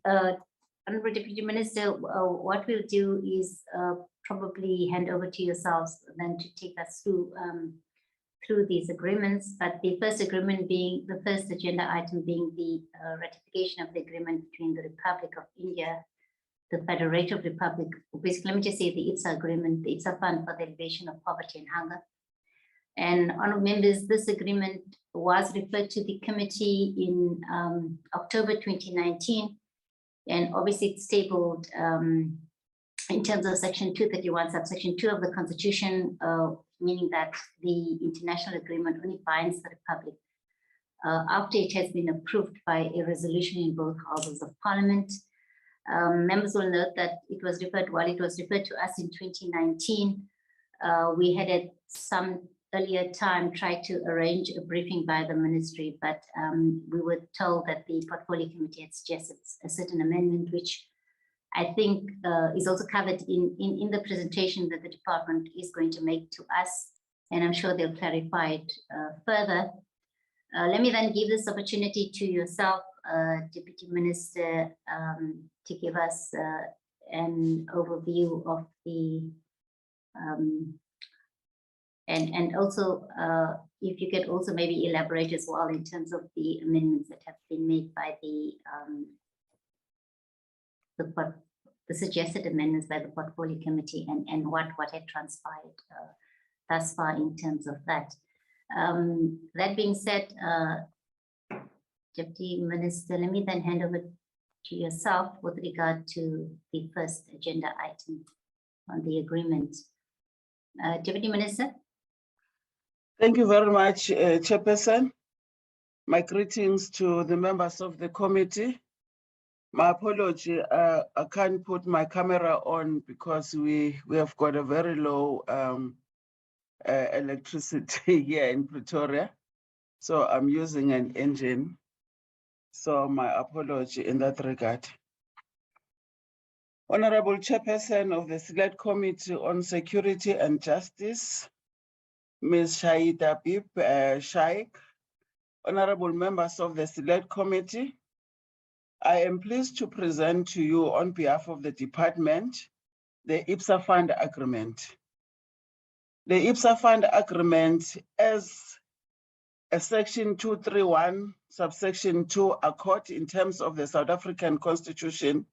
Honorable Deputy Minister, what we'll do is probably hand over to yourselves then to take us through these agreements. But the first agreement being, the first agenda item being the ratification of the agreement between the Republic of India, the Federative Republic, basically, let me just say the IBSA agreement, the IBSA Fund for the Alleviation of Poverty and Hunger. And honourable members, this agreement was referred to the committee in October 2019. And obviously it's tabled in terms of section 231, subsection 2 of the Constitution, meaning that the international agreement only binds the Republic after it has been approved by a resolution in both houses of Parliament. Members will note that it was referred, while it was referred to us in 2019, we had at some earlier time tried to arrange a briefing by the ministry, but we were told that the portfolio committee had suggested a certain amendment, which I think is also covered in the presentation that the department is going to make to us, and I'm sure they'll clarify it further. Let me then give this opportunity to yourself, Deputy Minister, to give us an overview of the and also if you could also maybe elaborate as well in terms of the amendments that have been made by the suggested amendments by the portfolio committee, and what had transpired thus far in terms of that. That being said, Deputy Minister, let me then hand over to yourself with regard to the first agenda item on the agreement. Deputy Minister. Thank you very much, Chairperson. My greetings to the members of the committee. My apology, I can't put my camera on because we have got a very low electricity here in Pretoria. So I'm using an engine. So my apology in that regard. Honorable Chairperson of the Select Committee on Security and Justice, Ms. Shaida Bib Shaikh, honorable members of the Select Committee, I am pleased to present to you on behalf of the department the IBSA Fund Agreement. The IBSA Fund Agreement, as a section 231, subsection 2 accord in terms of the South African Constitution,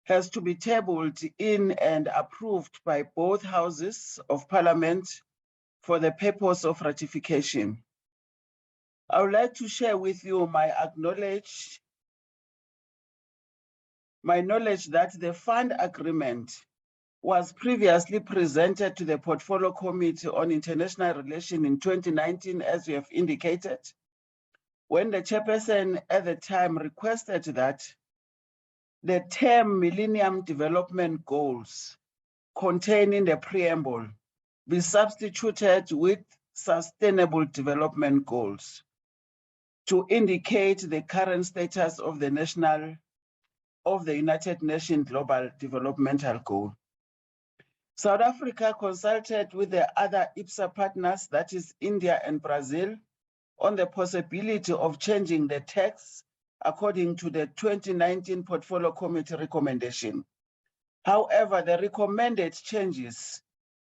has to be tabled in and approved by both houses of Parliament for the purpose of ratification. I would like to share with you my knowledge that the fund agreement was previously presented to the Portfolio Committee on International Relations in 2019, as we have indicated, when the chairperson at the time requested that the term Millennium Development Goals contained in the preamble be substituted with Sustainable Development Goals to indicate the current status of the United Nations Global Developmental Goal. South Africa consulted with the other IBSA partners, that is India and Brazil, on the possibility of changing the text according to the 2019 Portfolio Committee recommendation. However, the recommended changes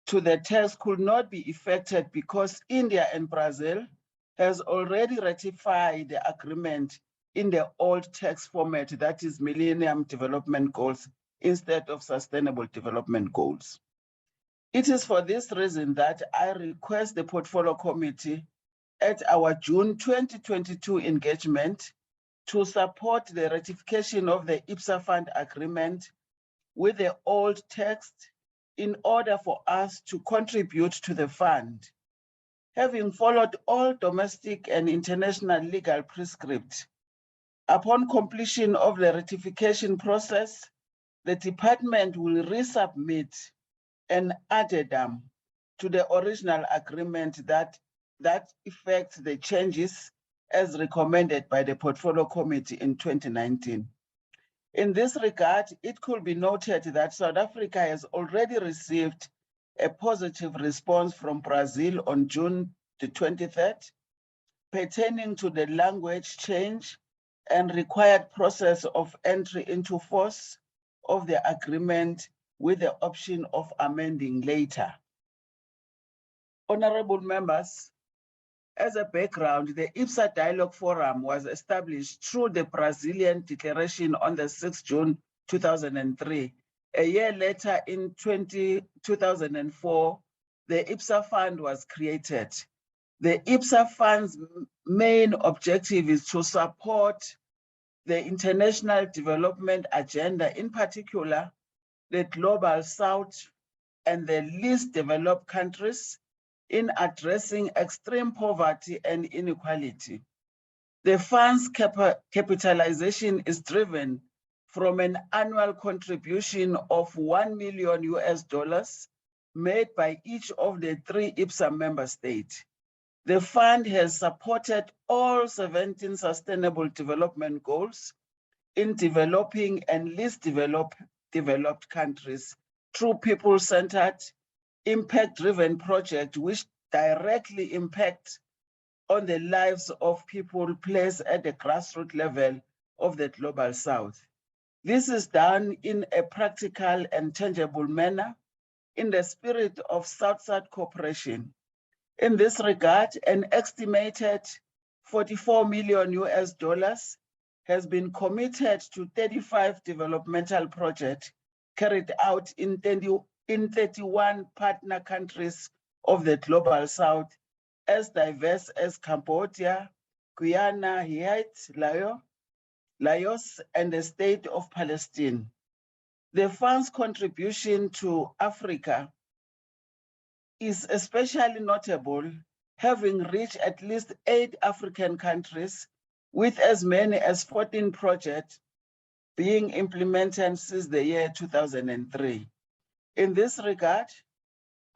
to the text could not be effected because India and Brazil has already ratified the agreement in the old text format, that is Millennium Development Goals instead of Sustainable Development Goals. It is for this reason that I request the Portfolio Committee at our June 2022 engagement to support the ratification of the IBSA Fund Agreement with the old text in order for us to contribute to the fund. Having followed all domestic and international legal prescript, upon completion of the ratification process, the department will resubmit an addendum to the original agreement that affects the changes as recommended by the Portfolio Committee in 2019. In this regard, it could be noted that South Africa has already received a positive response from Brazil on June the 23rd, pertaining to the language change and required process of entry into force of the agreement with the option of amending later. Honorable members, as a background, the IBSA Dialogue Forum was established through the Brazilian Declaration on the 6th June 2003. A year later, in 2004, the IBSA Fund was created. The IBSA Fund's main objective is to support the international development agenda, in particular, the Global South and the least developed countries, in addressing extreme poverty and inequality. The fund's capitalization is driven from an annual contribution of $1 million made by each of the 3 IBSA member states. The fund has supported all 17 Sustainable Development Goals in developing and least developed countries through people-centered, impact-driven projects which directly impact on the lives of people placed at the grassroots level of the Global South. This is done in a practical and tangible manner in the spirit of South-South cooperation. In this regard, an estimated $44 million has been committed to 35 developmental projects carried out in 31 partner countries of the Global South, as diverse as Cambodia, Guyana, Haiti, Laos, and the State of Palestine. The fund's contribution to Africa is especially notable, having reached at least 8 African countries with as many as 14 projects being implemented since the year 2003. In this regard,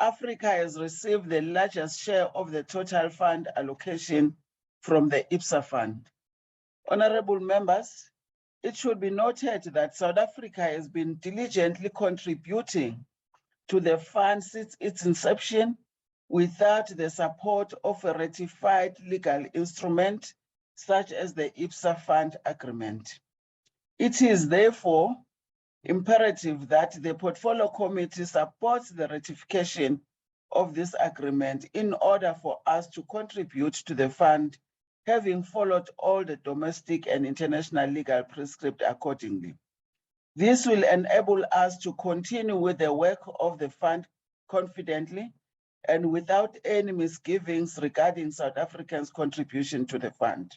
Africa has received the largest share of the total fund allocation from the IBSA Fund. Honorable members, it should be noted that South Africa has been diligently contributing to the fund since its inception without the support of a ratified legal instrument such as the IBSA Fund Agreement. It is therefore imperative that the Portfolio Committee supports the ratification of this agreement in order for us to contribute to the fund, having followed all the domestic and international legal prescripts accordingly. This will enable us to continue with the work of the fund confidently and without any misgivings regarding South Africa's contribution to the fund.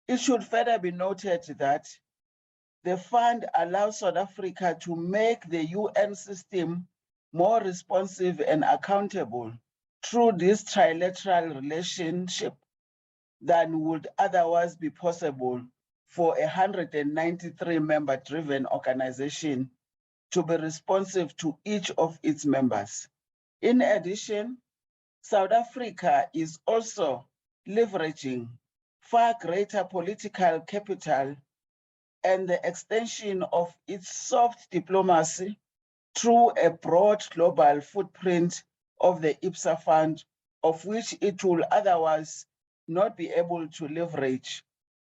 It should further be noted that the fund allows South Africa to make the UN system more responsive and accountable through this trilateral relationship than would otherwise be possible for a 193-member-driven organization to be responsive to each of its members. In addition, South Africa is also leveraging far greater political capital and the extension of its soft diplomacy through a broad global footprint of the IBSA Fund, of which it will otherwise not be able to leverage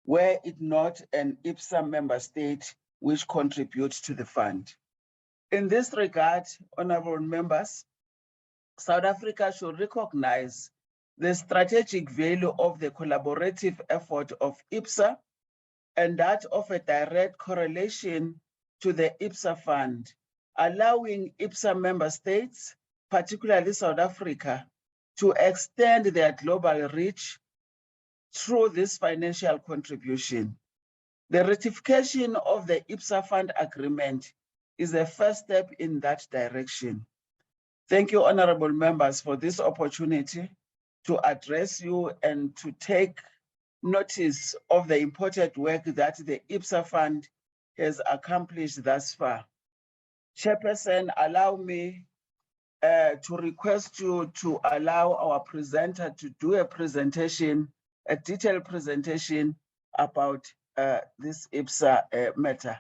were it not an IBSA member state which contributes to the fund. In this regard, honorable members, South Africa should recognize the strategic value of the collaborative effort of IBSA and that of a direct correlation to the IBSA Fund, allowing IBSA member states, particularly South Africa, to extend their global reach through this financial contribution. The ratification of the IBSA Fund Agreement is a first step in that direction. Thank you, honorable members, for this opportunity to address you and to take notice of the important work that the IBSA Fund has accomplished thus far. Chairperson, allow me to request you to allow our presenter to do a presentation, a detailed presentation about this IBSA matter.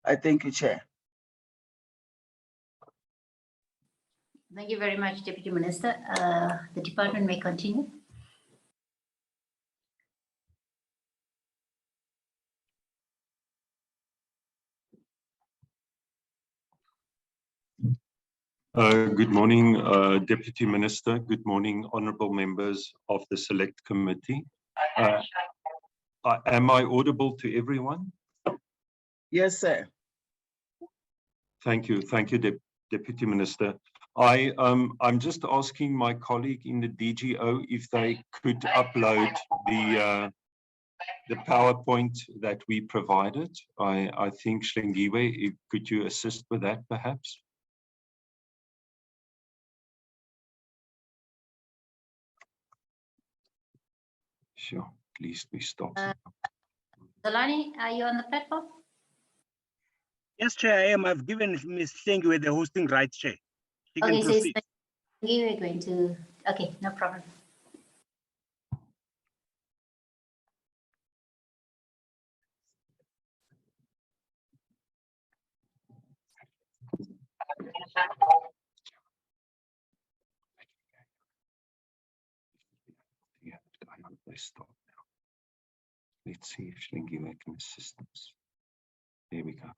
I thank you, Chair. Thank you very much, Deputy Minister. The department may continue. Good morning, Deputy Minister. Good morning, honourable members of the Select Committee. Am I audible to everyone? Yes, sir. Thank you. Thank you, Deputy Minister. I'm just asking my colleague in the DGO if they could upload the PowerPoint that we provided. I think, Shlengiwe, could you assist with that perhaps? Sure, please, we stop. Zolani, are you on the platform? Yes, Chair, I am. I've given Ms. Shlengiwe the hosting rights, Chair. She can Okay, so proceed. you're going to, okay, no problem. Yeah, I hope they stop now. Let's see if Shlengiwe can assist us. There we go.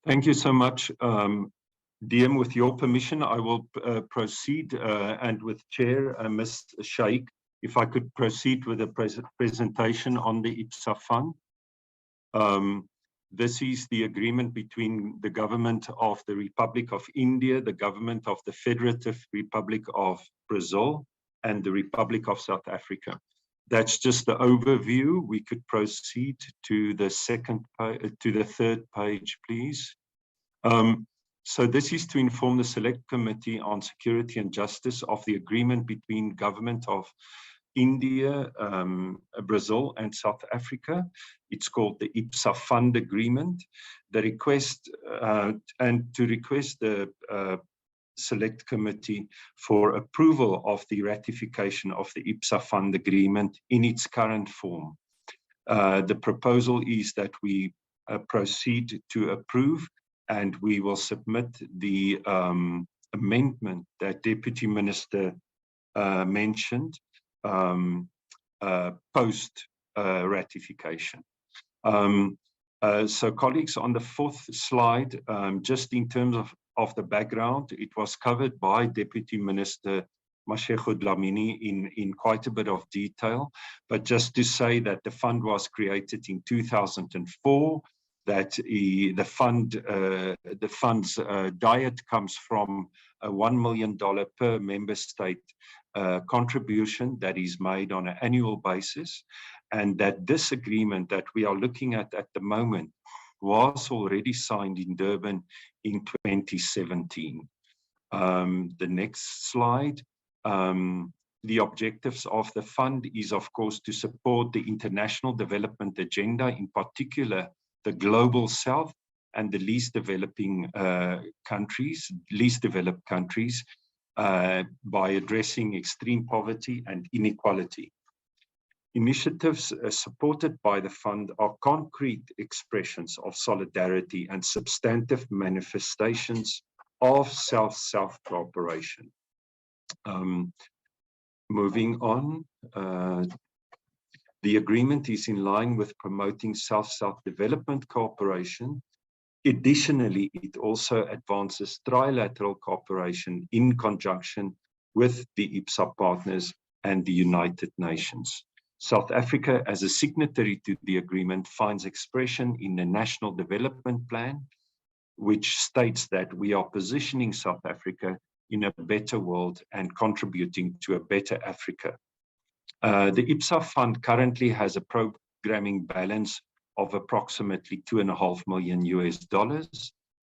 Thank you so much. DM, with your permission, I will proceed and with Chair, Ms. Shaikh, if I could proceed with the presentation on the IBSA fund. This is the agreement between the government of the Republic of India, the government of the Federative Republic of Brazil, and the Republic of South Africa. That's just the overview. We could proceed to the third page, please. So this is to inform the Select Committee on Security and Justice of the agreement between government of India, Brazil, and South Africa. It's called the IBSA Fund Agreement. The request and to request the Select Committee for approval of the ratification of the IBSA Fund Agreement in its current form. The proposal is that we proceed to approve, and we will submit the amendment that Deputy Minister mentioned post ratification. So colleagues, on the fourth slide, just in terms of the background, it was covered by Deputy Minister Mashego Dlamini in quite a bit of detail, but just to say that the fund was created in 2004, that the fund's diet comes from a $1 million per member state contribution that is made on an annual basis, and that this agreement that we are looking at the moment was already signed in Durban in 2017. The next slide. The objectives of the fund is, of course, to support the international development agenda, in particular the global south and the least developed countries, by addressing extreme poverty and inequality. Initiatives supported by the fund are concrete expressions of solidarity and substantive manifestations of South-South cooperation. Moving on, the agreement is in line with promoting South-South development cooperation. Additionally, it also advances trilateral cooperation in conjunction with the IBSA partners and the United Nations. South Africa, as a signatory to the agreement, finds expression in the National Development Plan, which states that we are positioning South Africa in a better world and contributing to a better Africa. The IBSA fund currently has a programming balance of approximately $2.5 million US,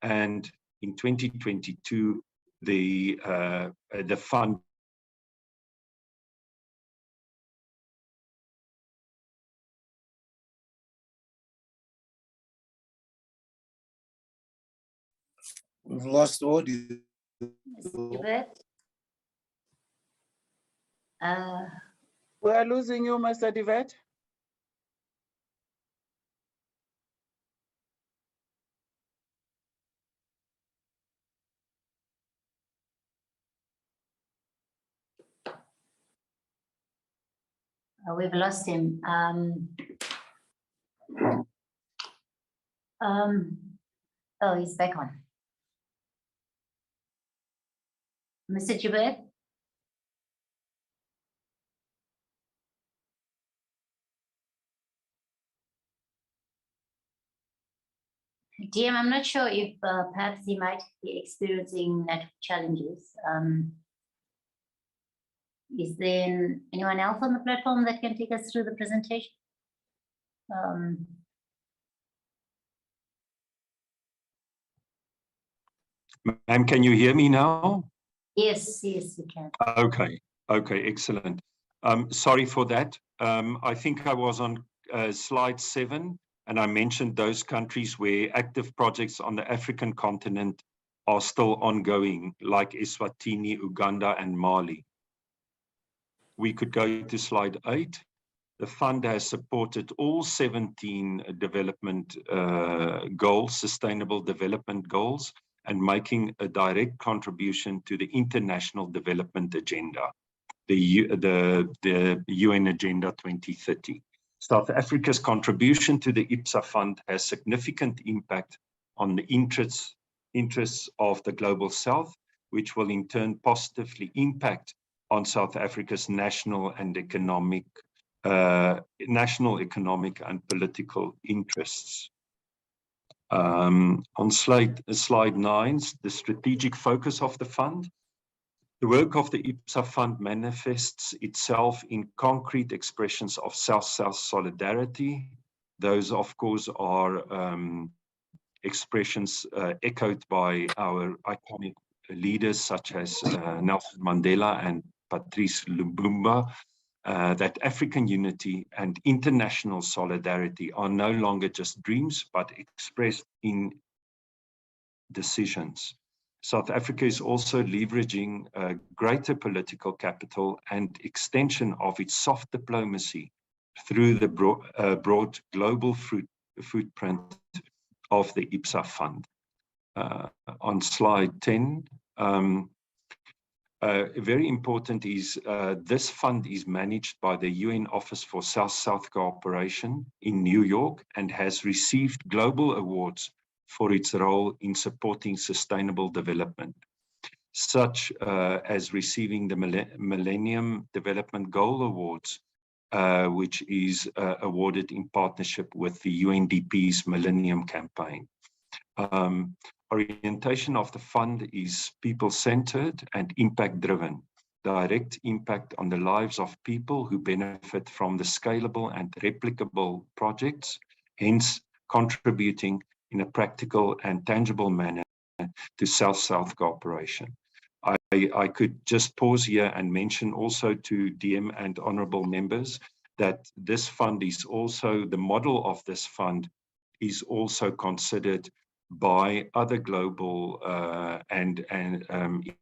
and in 2022, the fund We've lost audio. We are losing you, Mr. Divet. We've lost him. Oh, he's back on. Mr. Joubert? DM, I'm not sure if perhaps he might be experiencing network challenges. Is there anyone else on the platform that can take us through the presentation? Ma'am, can you hear me now? Yes, yes, we can. Okay, excellent. Sorry for that. I think I was on slide 7, and I mentioned those countries where active projects on the African continent are still ongoing, like Eswatini, Uganda, and Mali. We could go to slide 8. The fund has supported all 17 development goals, sustainable development goals, and making a direct contribution to the international development agenda, the UN Agenda 2030. South Africa's contribution to the IBSA fund has significant impact on the interests of the Global South, which will in turn positively impact on South Africa's national economic and political interests. On slide 9, the strategic focus of the fund. The work of the IBSA fund manifests itself in concrete expressions of South-South solidarity. Those, of course, are expressions echoed by our iconic leaders such as Nelson Mandela and Patrice Lumumba, that African unity and international solidarity are no longer just dreams, but expressed in decisions. South Africa is also leveraging greater political capital and extension of its soft diplomacy through the broad global footprint of the IBSA fund. On slide 10, very important is this fund is managed by the UN Office for South-South Cooperation in New York and has received global awards for its role in supporting sustainable development, such as receiving the Millennium Development Goal Awards, which is awarded in partnership with the UNDP's Millennium Campaign. Orientation of the fund is people-centered and impact-driven, direct impact on the lives of people who benefit from the scalable and replicable projects, hence contributing in a practical and tangible manner to South-South cooperation. I could just pause here and mention also to DM and honorable members that this fund is also, the model of this fund is also considered by other global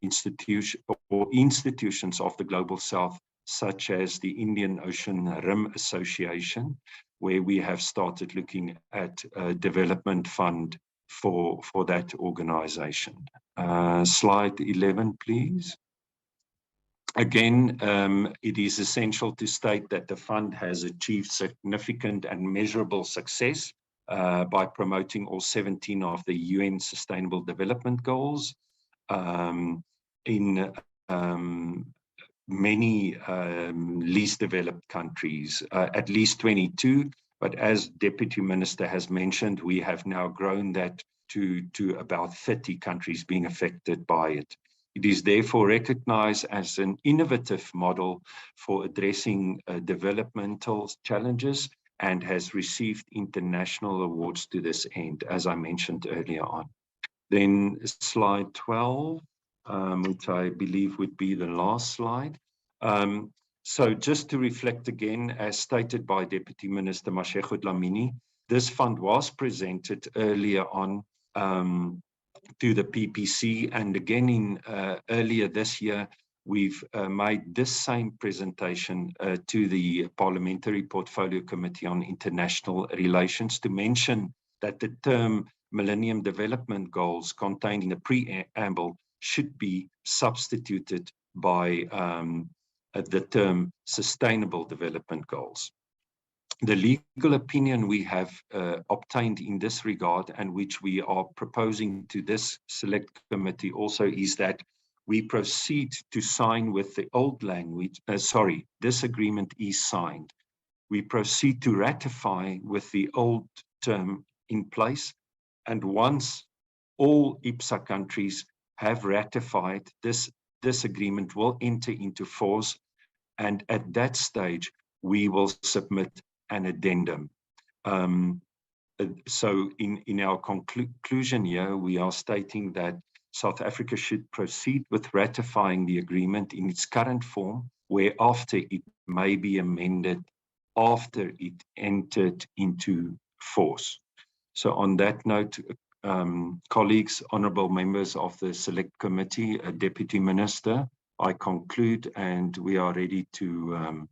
institutions of the Global South, such as the Indian Ocean Rim Association, where we have started looking at a development fund for that organization. Slide 11, please. Again, it is essential to state that the fund has achieved significant and measurable success by promoting all 17 of the UN Sustainable Development Goals in many least developed countries, at least 22. But as Deputy Minister has mentioned, we have now grown that to about 30 countries being affected by it. It is therefore recognized as an innovative model for addressing developmental challenges and has received international awards to this end, as I mentioned earlier on. Then slide 12, which I believe would be the last slide. So just to reflect again, as stated by Deputy Minister Mashego Dlamini, this fund was presented earlier on to the PPC, and again in earlier this year, we've made this same presentation to the Parliamentary Portfolio Committee on International Relations to mention that the term Millennium Development Goals contained in the preamble should be substituted by the term Sustainable Development Goals. The legal opinion we have obtained in this regard, and which we are proposing to this select committee also, is that we proceed to sign with the old language. This agreement is signed. We proceed to ratify with the old term in place. And once all IBSA countries have ratified, this agreement will enter into force. And at that stage, we will submit an addendum. So in our conclusion here, we are stating that South Africa should proceed with ratifying the agreement in its current form, whereafter it may be amended after it entered into force. So on that note, colleagues, honorable members of the Select Committee, Deputy Minister, I conclude, and we are ready to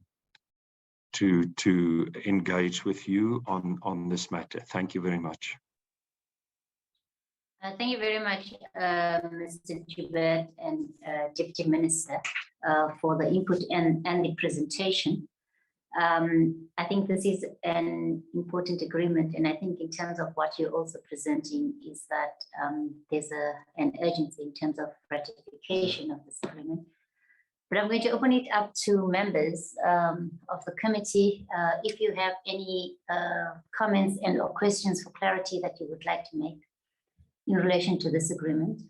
engage with you on this matter. Thank you very much. Thank you very much, Mr. Joubert and Deputy Minister, for the input and the presentation. I think this is an important agreement, and I think in terms of what you're also presenting is that there's an urgency in terms of ratification of this agreement. But I'm going to open it up to members of the committee. If you have any comments and or questions for clarity that you would like to make in relation to this agreement.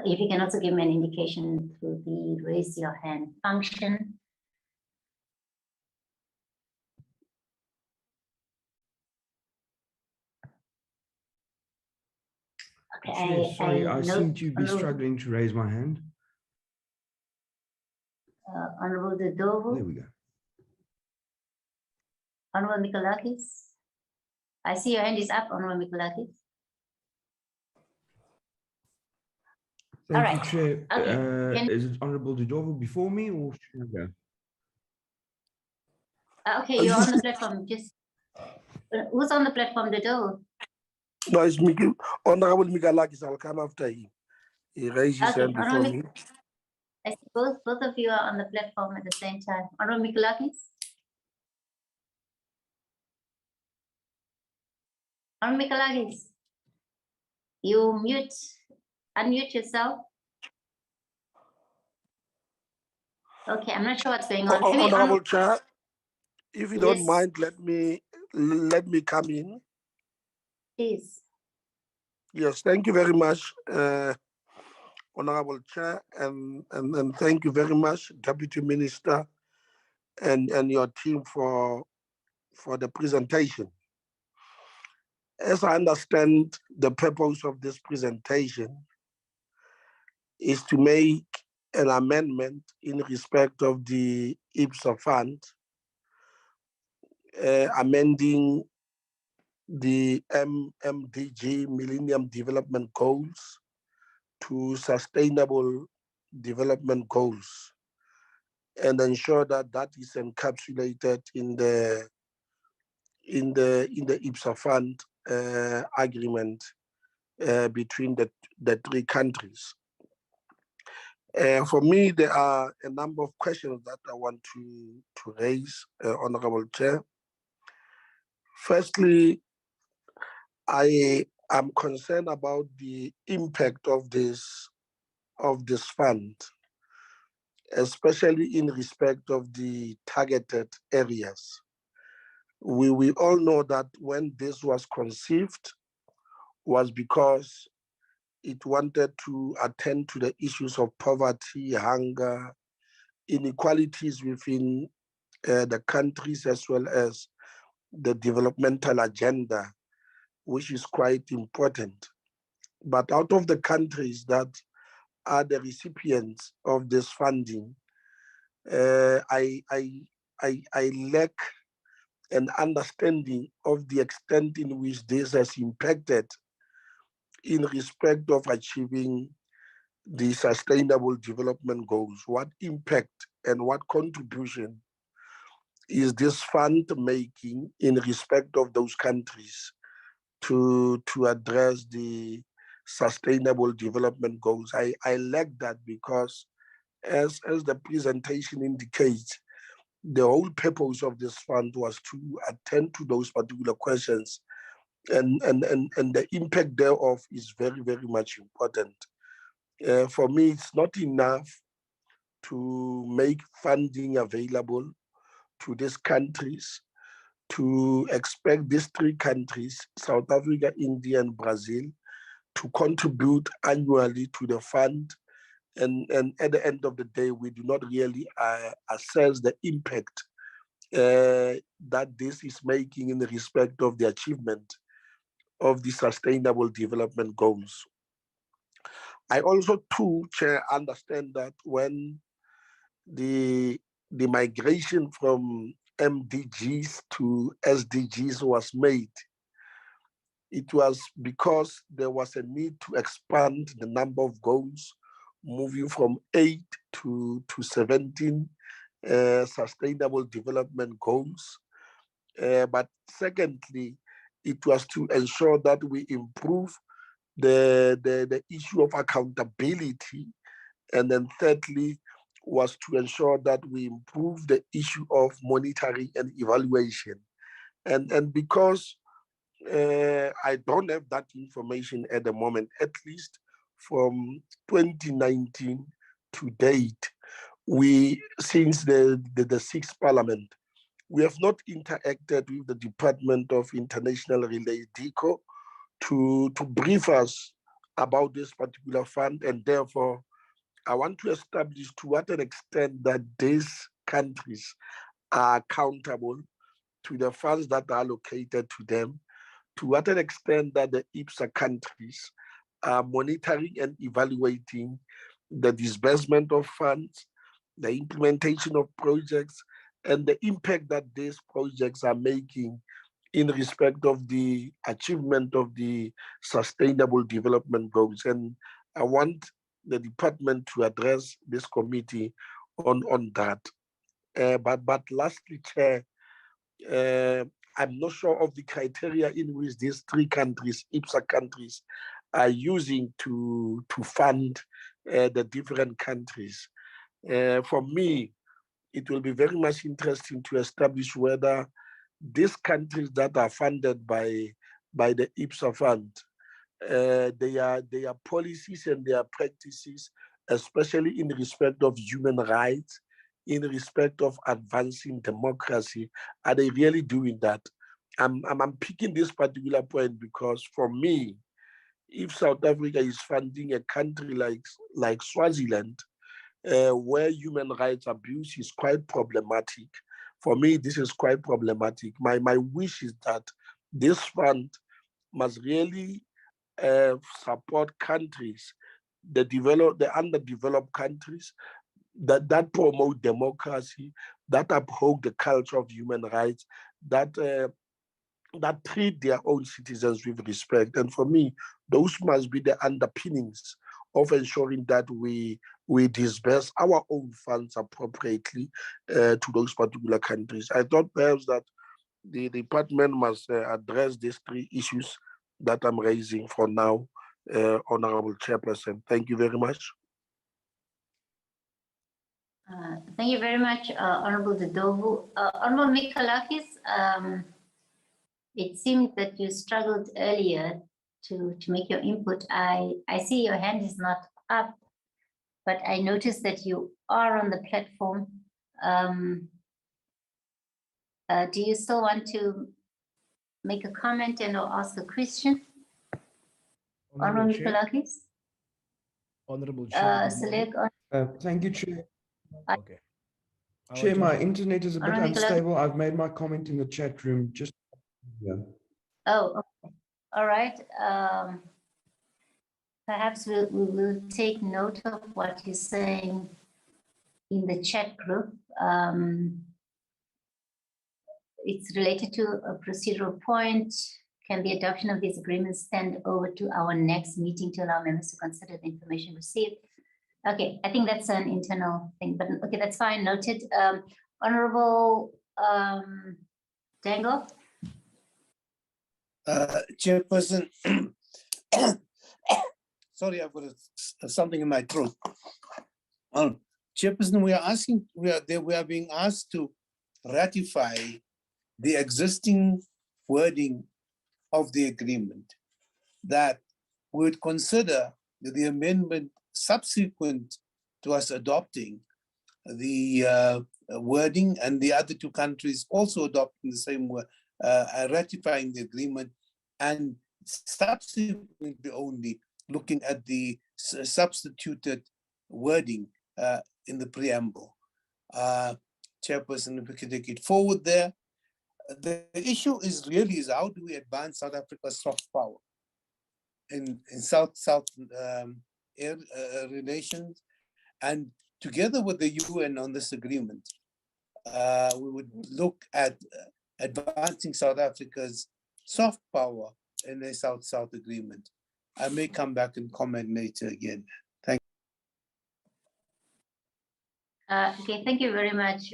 If you can also give me an indication through the raise your hand function. Okay, Sorry, I seem to be Honorable- struggling to raise my hand. Honorable Dodovo, There we go. Honorable Mikolakis. I see your hand is up, Honorable Mikolakis. All Thank you, right. Chair. Okay. Is it Honorable Dodovo before me, or should I go? Okay, you're on the platform. Just who's on the platform, Dodovo? No, it's Honorable Mikolakis. I'll come after him. He raised his Okay, hand before Honorable- me. I see both of you are on the platform at the same time. Honorable Mikolakis? Honorable Mikolakis? You unmute yourself. Okay, I'm not sure what's going on. Maybe Honorable Chair, if you don't Yes. mind, let me come in. Please. Yes, thank you very much, Honorable Chair, and thank you very much, Deputy Minister, and your team for the presentation. As I understand, the purpose of this presentation is to make an amendment in respect of the IBSA fund, amending the MDG, Millennium Development Goals, to Sustainable Development Goals, and ensure that that is encapsulated in the IBSA fund agreement between the three countries. For me, there are a number of questions that I want to raise, Honorable Chair. Firstly, I am concerned about the impact of this fund, especially in respect of the targeted areas. We all know that when this was conceived was because it wanted to attend to the issues of poverty, hunger, inequalities within the countries, as well as the developmental agenda, which is quite important. But out of the countries that are the recipients of this funding, I lack an understanding of the extent in which this has impacted in respect of achieving the Sustainable Development Goals. What impact and what contribution is this fund making in respect of those countries to address the Sustainable Development Goals? I lack that because as the presentation indicates, the whole purpose of this fund was to attend to those particular questions, and the impact thereof is very, very much important. For me, it's not enough to make funding available to these countries, to expect these three countries, South Africa, India, and Brazil, to contribute annually to the fund. And at the end of the day, we do not really assess the impact that this is making in respect of the achievement of the Sustainable Development Goals. I also, too, Chair, understand that when the migration from MDGs to SDGs was made, it was because there was a need to expand the number of goals, moving from 8 to 17 sustainable development goals. But secondly, it was to ensure that we improve the issue of accountability. And then thirdly, was to ensure that we improve the issue of monitoring and evaluation. And because I don't have that information at the moment, at least from 2019 to date, since the sixth parliament, we have not interacted with the Department of International Relations, DICO, to brief us about this particular fund, and therefore I want to establish to what an extent that these countries are accountable to the funds that are allocated to them, to what an extent that the IBSA countries are monitoring and evaluating the disbursement of funds, the implementation of projects, and the impact that these projects are making in respect of the achievement of the Sustainable Development Goals. And I want the department to address this committee on that. But lastly, Chair, I'm not sure of the criteria in which these three countries, IBSA countries, are using to fund the different countries. For me, it will be very much interesting to establish whether these countries that are funded by the IBSA fund, their policies and their practices, especially in respect of human rights, in respect of advancing democracy, are they really doing that? I'm picking this particular point because for me, if South Africa is funding a country like Swaziland, where human rights abuse is quite problematic, for me, this is quite problematic. My wish is that this fund must really support countries, the underdeveloped countries that promote democracy, that uphold the culture of human rights, that treat their own citizens with respect. And for me, those must be the underpinnings of ensuring that we disburse our own funds appropriately to those particular countries. I thought perhaps that the department must address these three issues that I'm raising for now, Honorable Chairperson. Thank you very much. Thank you very much, Honorable Dodovu. Honorable Mikalakis, it seemed that you struggled earlier to make your input. I see your hand is not up, but I noticed that you are on the platform. Do you still want to make a comment and or ask a question? Honorable Mikalakis? Honorable Chair. Select Thank you, Chair. Okay. Chair, my internet is a bit Honorable Mikalakis? unstable. I've made my comment in the chat room. Just yeah. Oh, okay. All right. Perhaps we will take note of what you're saying in the chat group. It's related to a procedural point. Can the adoption of these agreements stand over to our next meeting to allow members to consider the information received? Okay, I think that's an internal thing, but okay, that's fine, noted. Honorable Dangle? Chairperson, sorry, I've got something in my throat. Chairperson, we are being asked to ratify the existing wording of the agreement, that we would consider the amendment subsequent to us adopting the wording, and the other two countries also adopting the same word, ratifying the agreement, and subsequently only looking at the substituted wording in the preamble. Chairperson, if we can take it forward there. The issue is really how do we advance South Africa's soft power in South-South relations, and together with the UN on this agreement, we would look at advancing South Africa's soft power in a South-South agreement. I may come back and comment later again. Thank you. Okay, thank you very much,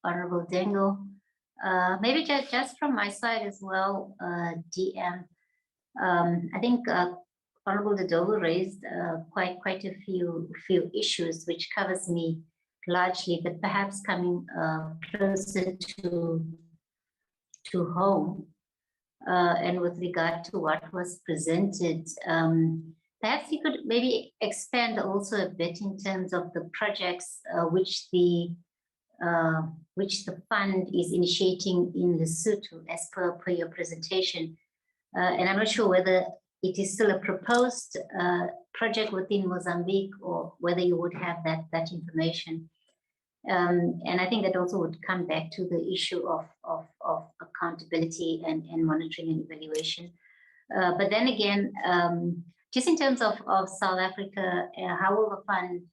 Honorable Dengo. Maybe just from my side as well, DM. I think Honorable Dodogo raised quite a few issues, which covers me largely, but perhaps coming closer to home, and with regard to what was presented, perhaps you could maybe expand also a bit in terms of the projects which the fund is initiating in Lesotho as per your presentation. And I'm not sure whether it is still a proposed project within Mozambique or whether you would have that information. And I think that also would come back to the issue of accountability and monitoring and evaluation. But then again, just in terms of South Africa, how will the fund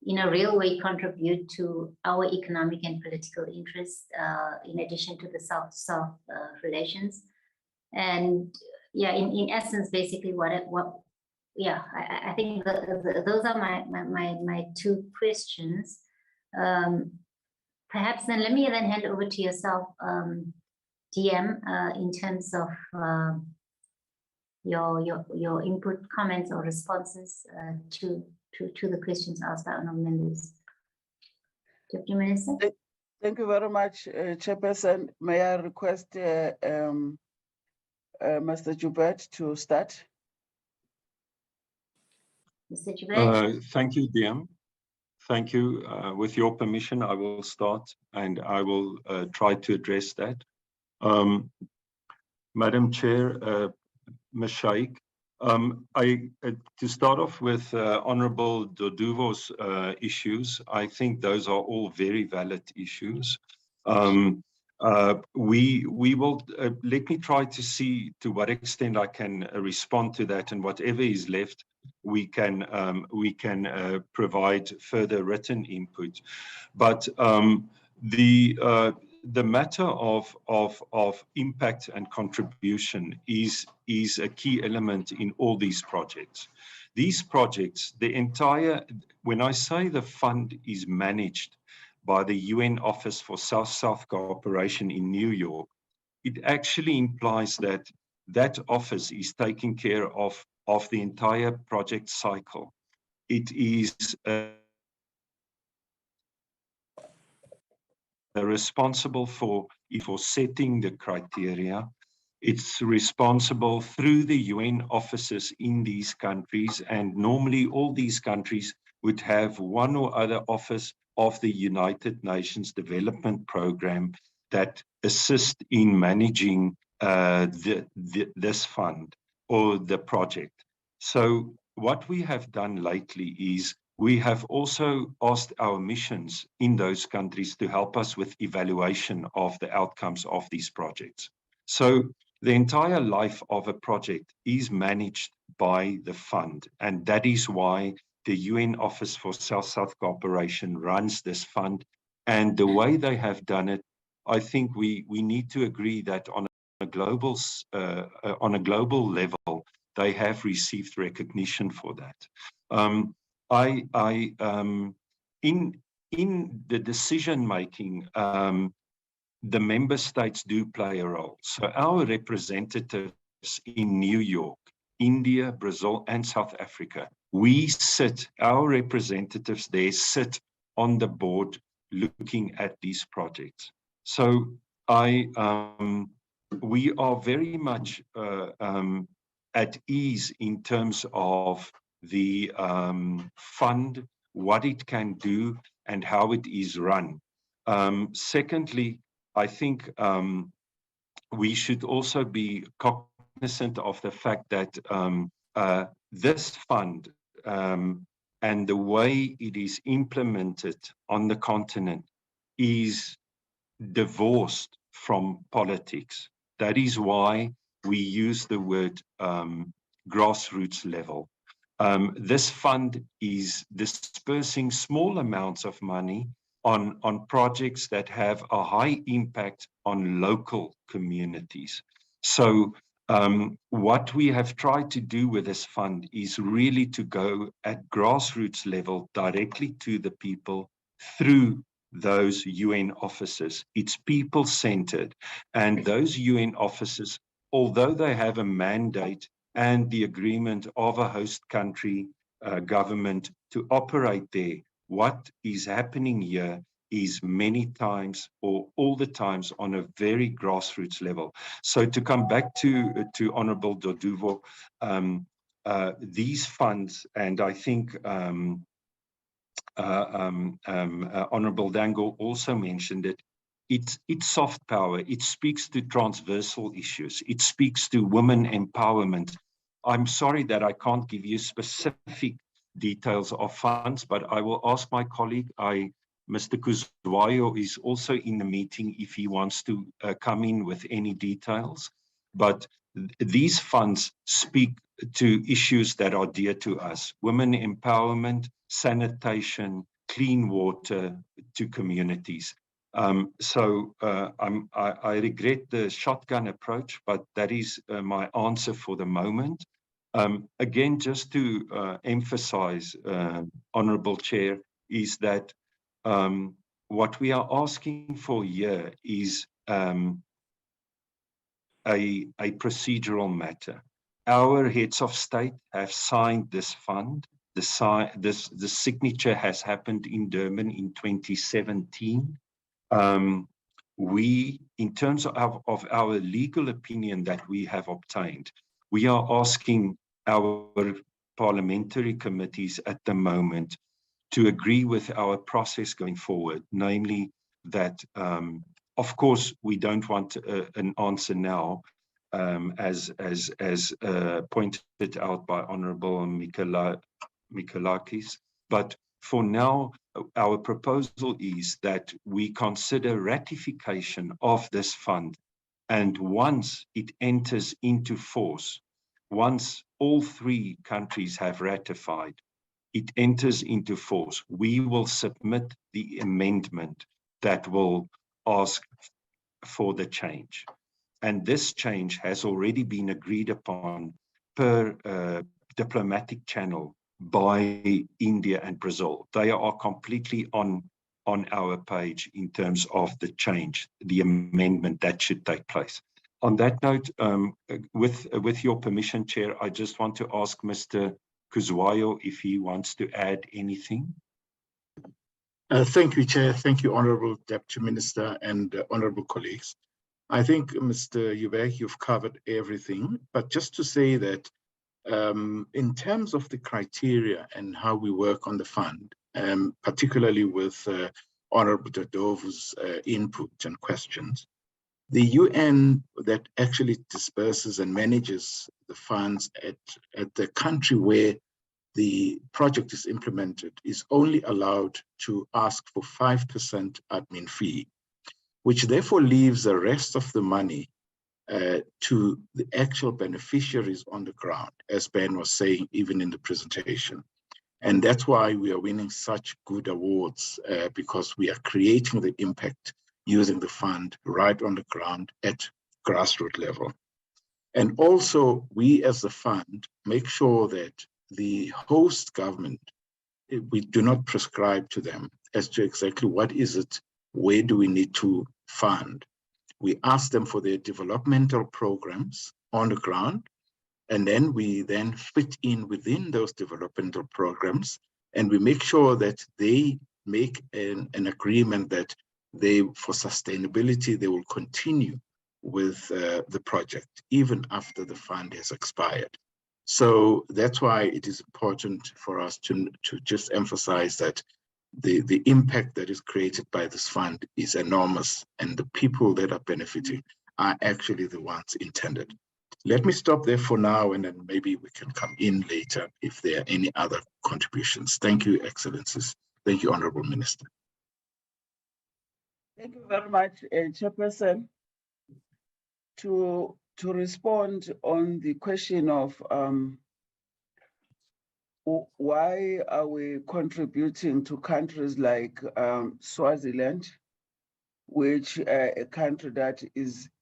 in a real way contribute to our economic and political interests, in addition to the South-South relations? And yeah, in essence, basically I think those are my two questions. Perhaps then let me then hand over to yourself, DM, in terms of your input, comments, or responses to the questions asked by honourable members. Deputy Minister. Thank you very much, Chairperson. May I request Mr. Joubert to start? Mr. Joubert. Thank you, DM. Thank you. With your permission, I will start and I will try to address that. Madam Chair, Ms. Shaik, to start off with Honourable Doduvo's issues, I think those are all very valid issues. We will, let me try to see to what extent I can respond to that, and whatever is left, we can provide further written input. But the matter of impact and contribution is a key element in all these projects. These projects, when I say the fund is managed by the UN Office for South-South Cooperation in New York, it actually implies that that office is taking care of the entire project cycle. It is responsible for setting the criteria. It's responsible through the UN offices in these countries, and normally all these countries would have one or other office of the United Nations Development Program that assist in managing this fund or the project. So what we have done lately is we have also asked our missions in those countries to help us with evaluation of the outcomes of these projects. So the entire life of a project is managed by the fund, and that is why the UN Office for South-South Cooperation runs this fund. And the way they have done it, I think we need to agree that on a global level, they have received recognition for that. In the decision making, the member states do play a role. So our representatives in New York, India, Brazil, and South Africa, our representatives there sit on the board looking at these projects. So we are very much at ease in terms of the fund, what it can do, and how it is run. Secondly, I think we should also be cognizant of the fact that this fund and the way it is implemented on the continent is divorced from politics. That is why we use the word grassroots level. This fund is dispersing small amounts of money on projects that have a high impact on local communities. So what we have tried to do with this fund is really to go at grassroots level directly to the people through those UN offices. It's people-centered, and those UN offices, although they have a mandate and the agreement of a host country government to operate there, what is happening here is many times or all the times on a very grassroots level. So to come back to Honorable Doduvo, these funds, and I think Honorable Dango also mentioned it, it's soft power. It speaks to transversal issues. It speaks to women empowerment. I'm sorry that I can't give you specific details of funds, but I will ask my colleague, Mr. Kuzwayo is also in the meeting if he wants to come in with any details. But these funds speak to issues that are dear to us: women empowerment, sanitation, clean water to communities. So I regret the shotgun approach, but that is my answer for the moment. Again, just to emphasize, Honorable Chair, is that what we are asking for here is a procedural matter. Our heads of state have signed this fund. The signature has happened in Durban in 2017. In terms of our legal opinion that we have obtained, we are asking our parliamentary committees at the moment to agree with our process going forward, namely that, of course, we don't want an answer now, as pointed out by Honorable Mikolakis, but for now, our proposal is that we consider ratification of this fund, and once it enters into force, once all 3 countries have ratified, it enters into force, we will submit the amendment that will ask for the change. And this change has already been agreed upon per diplomatic channel by India and Brazil. They are completely on our page in terms of the change, the amendment that should take place. On that note, with your permission, Chair, I just want to ask Mr. Kuzwayo if he wants to add anything. Thank you, Chair. Thank you, Honorable Deputy Minister and honorable colleagues. I think, Mr. Yubek, you've covered everything, but just to say that in terms of the criteria and how we work on the fund, particularly with Honorable Dodovo's input and questions, the UN that actually disperses and manages the funds at the country where the project is implemented is only allowed to ask for 5% admin fee, which therefore leaves the rest of the money to the actual beneficiaries on the ground, as Ben was saying, even in the presentation. And that's why we are winning such good awards, because we are creating the impact using the fund right on the ground at grassroots level. And also, we as the fund make sure that the host government, we do not prescribe to them as to exactly what is it, where do we need to fund. We ask them for their developmental programs on the ground, and then we then fit in within those developmental programs, and we make sure that they make an agreement that they, for sustainability, they will continue with the project even after the fund has expired. So that's why it is important for us to just emphasize that the impact that is created by this fund is enormous, and the people that are benefiting are actually the ones intended. Let me stop there for now, and then maybe we can come in later if there are any other contributions. Thank you, Excellencies. Thank you, Honorable Minister. Thank you very much, Chairperson. To respond on the question of why are we contributing to countries like Swaziland, which a country that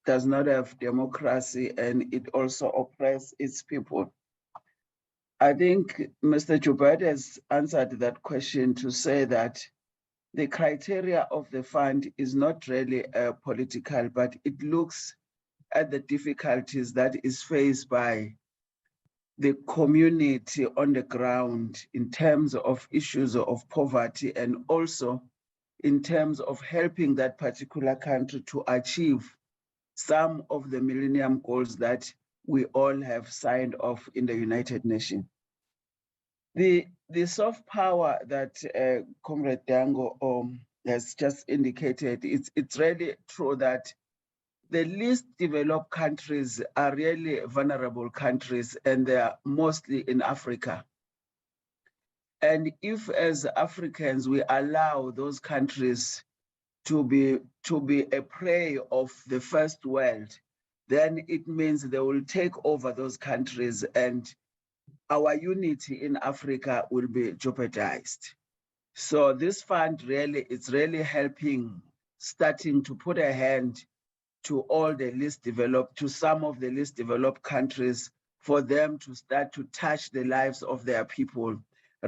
does not have democracy and it also oppresses its people. I think Mr. Joubert has answered that question to say that the criteria of the fund is not really political, but it looks at the difficulties that is faced by the community on the ground in terms of issues of poverty, and also in terms of helping that particular country to achieve some of the Millennium Goals that we all have signed off in the United Nations. The soft power that Comrade Dango has just indicated, it's really true that the least developed countries are really vulnerable countries, and they are mostly in Africa. And if as Africans, we allow those countries to be a prey of the first world, then it means they will take over those countries and our unity in Africa will be jeopardized. So this fund really, it's really helping, starting to put a hand to all the least developed, to some of the least developed countries, for them to start to touch the lives of their people,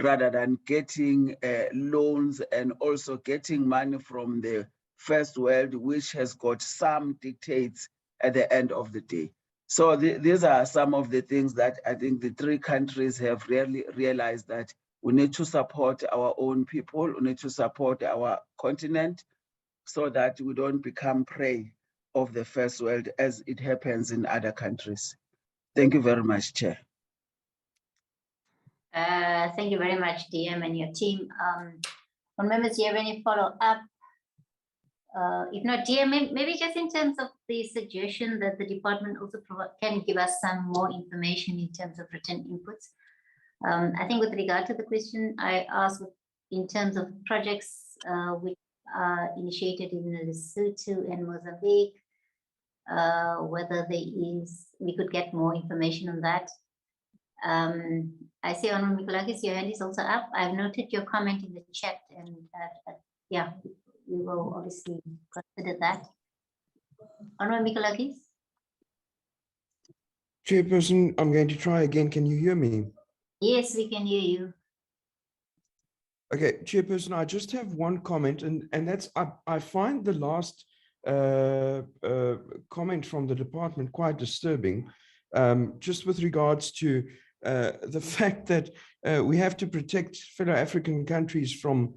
rather than getting loans and also getting money from the first world, which has got some dictates at the end of the day. So these are some of the things that I think the three countries have really realized, that we need to support our own people, we need to support our continent, so that we don't become prey of the first world as it happens in other countries. Thank you very much, Chair. Thank you very much, DM and your team. On members, do you have any follow-up? If not, DM, maybe just in terms of the suggestion that the department also can give us some more information in terms of written inputs. I think with regard to the question I asked in terms of projects which are initiated in Lesotho and Mozambique, whether we could get more information on that. I see Honorable Mikolakis, your hand is also up. I've noted your comment in the chat, and yeah, we will obviously consider that. Honorable Mikolakis? Chairperson, I'm going to try again. Can you hear me? Yes, we can hear you. Okay, Chairperson, I just have one comment, and that's I find the last comment from the department quite disturbing, just with regards to the fact that we have to protect fellow African countries from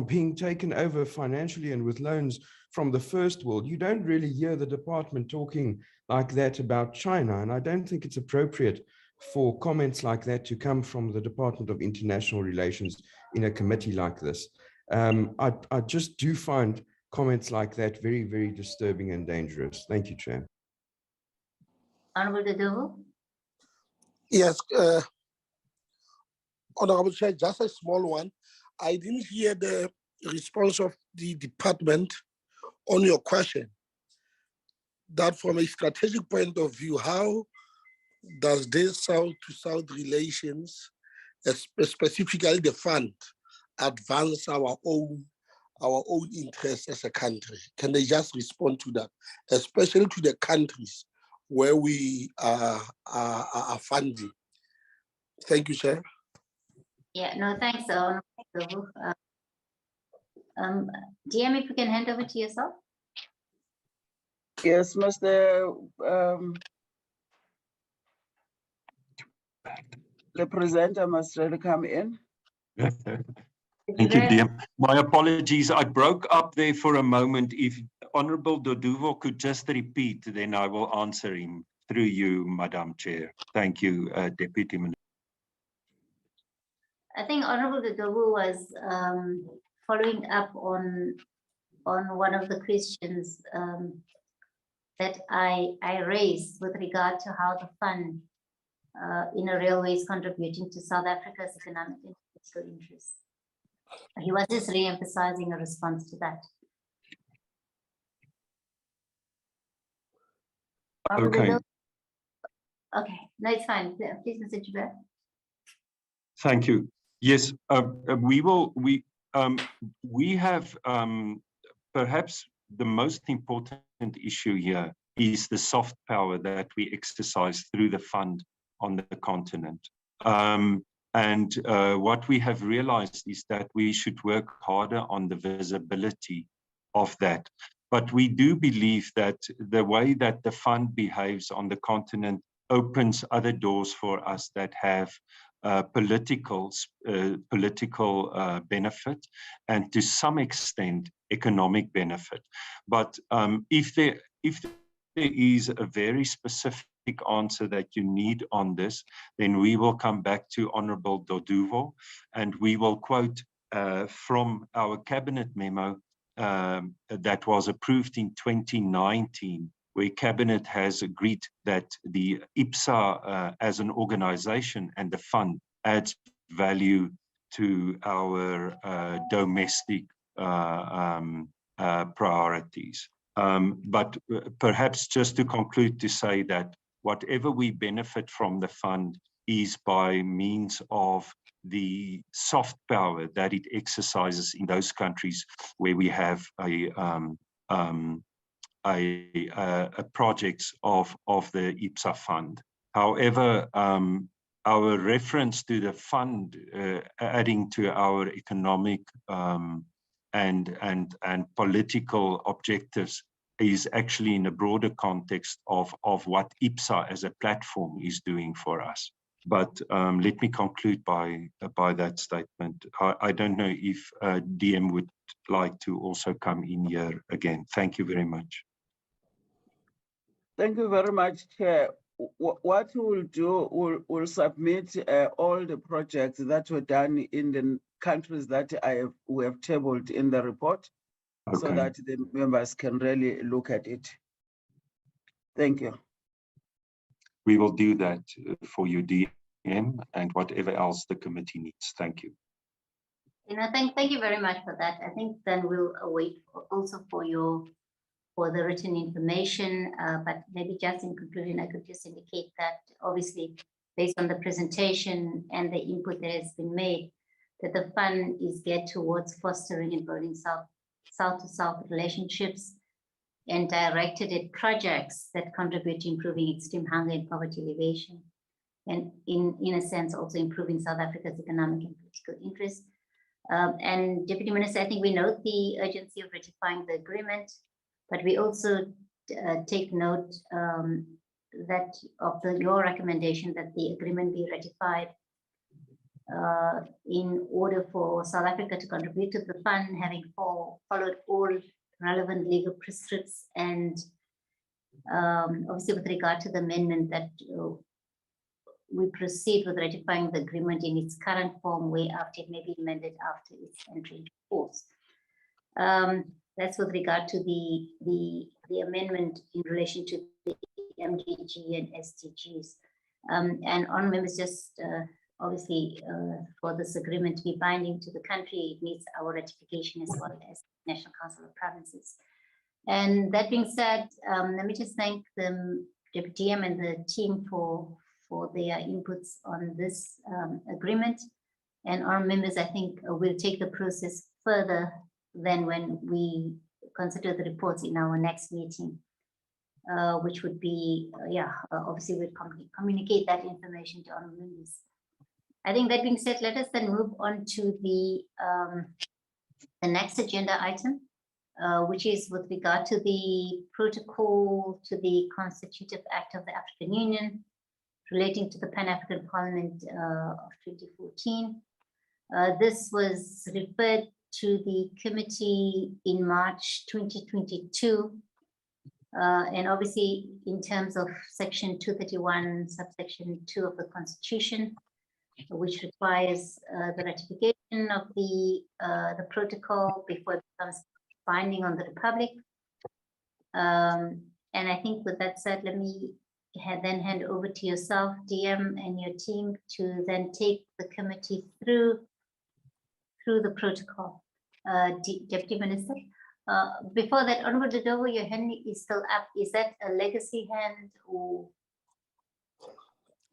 being taken over financially and with loans from the first world. You don't really hear the department talking like that about China, and I don't think it's appropriate for comments like that to come from the Department of International Relations in a committee like this. I just do find comments like that very, very disturbing and dangerous. Thank you, Chair. Honorable Dodovo? Yes, Honorable Chair, just a small one. I didn't hear the response of the department on your question, that from a strategic point of view, how does this South-to-South relations, specifically the fund, advance our own interests as a country? Can they just respond to that, especially to the countries where we are funding? Thank you, Chair. Yeah, no, thanks, Honorable Dodovo. DM, if you can hand over to yourself. Yes, Mr. The presenter must really come in. Thank you, dear. My apologies. I broke up there for a moment. If Honorable Doduvo could just repeat, then I will answer him through you, Madam Chair. Thank you, Deputy Minister. I think Honorable Doduvo was following up on one of the questions that I raised with regard to how the fund in a railway is contributing to South Africa's economic and political interests. He was just re-emphasizing a response to that. Okay. Okay, no, it's fine. Please, Mr. Joubert. Thank you. Yes, we have perhaps the most important issue here is the soft power that we exercise through the fund on the continent. And what we have realized is that we should work harder on the visibility of that. But we do believe that the way that the fund behaves on the continent opens other doors for us that have political benefit and to some extent economic benefit. But if there is a very specific answer that you need on this, then we will come back to Honorable Doduvo and we will quote from our cabinet memo that was approved in 2019, where Cabinet has agreed that the IBSA as an organization and the fund adds value to our domestic priorities. But perhaps just to conclude to say that whatever we benefit from the fund is by means of the soft power that it exercises in those countries where we have projects of the IBSA fund. However, our reference to the fund adding to our economic and political objectives is actually in a broader context of what IBSA as a platform is doing for us. But let me conclude by that statement. I don't know if DM would like to also come in here again. Thank you very much. Thank you very much, Chair. What we'll do, we'll submit all the projects that were done in the countries that we have tabled in the report, okay, so that the members can really look at it. Thank you. We will do that for you, DM, and whatever else the committee needs. Thank you. Thank you very much for that. I think then we'll await also for the written information, but maybe just in conclusion, I could just indicate that obviously based on the presentation and the input that has been made, that the fund is geared towards fostering and building South-to-South relationships and directed at projects that contribute to improving extreme hunger and poverty alleviation, and in a sense also improving South Africa's economic and political interests. And Deputy Minister, I think we note the urgency of ratifying the agreement, but we also take note that of your recommendation that the agreement be ratified in order for South Africa to contribute to the fund, having followed all relevant legal prescripts, and obviously with regard to the amendment that we proceed with ratifying the agreement in its current form, whereafter it may be amended after its entry into force. That's with regard to the amendment in relation to the MGG and SDGs. And on members, just obviously for this agreement to be binding to the country, it needs our ratification as well as National Council of Provinces. And that being said, let me just thank the Deputy DM and the team for their inputs on this agreement. And our members, I think, will take the process further than when we consider the reports in our next meeting, which would be, obviously we'll communicate that information to our members. I think that being said, let us then move on to the next agenda item, which is with regard to the protocol to the Constitutive Act of the African Union relating to the Pan-African Parliament of 2014. This was referred to the committee in March 2022. And obviously, in terms of Section 231, subsection 2 of the Constitution, which requires the ratification of the protocol before it becomes binding on the Republic. And I think with that said, let me then hand over to yourself, DM, and your team to then take the committee through the protocol. Deputy Minister. Before that, Honorable Dodovo, your hand is still up. Is that a legacy hand or?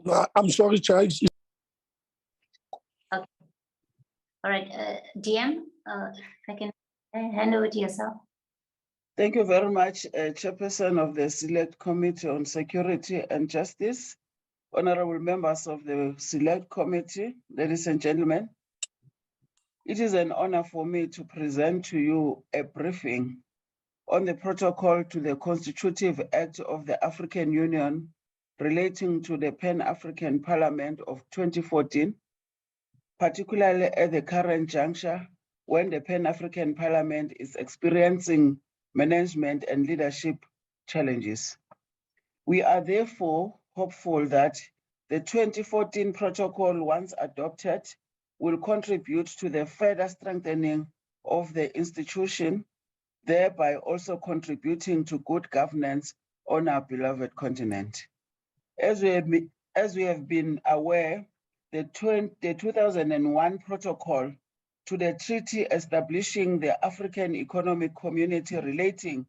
No, I'm sorry, Chair. Okay. All right, DM, if I can hand over to yourself. Thank you very much, Chairperson of the Select Committee on Security and Justice, honorable members of the Select Committee, ladies and gentlemen. It is an honor for me to present to you a briefing on the protocol to the Constitutive Act of the African Union relating to the Pan-African Parliament of 2014, particularly at the current juncture when the Pan-African Parliament is experiencing management and leadership challenges. We are therefore hopeful that the 2014 protocol, once adopted, will contribute to the further strengthening of the institution, thereby also contributing to good governance on our beloved continent. As we have been aware, the 2001 protocol to the treaty establishing the African Economic Community relating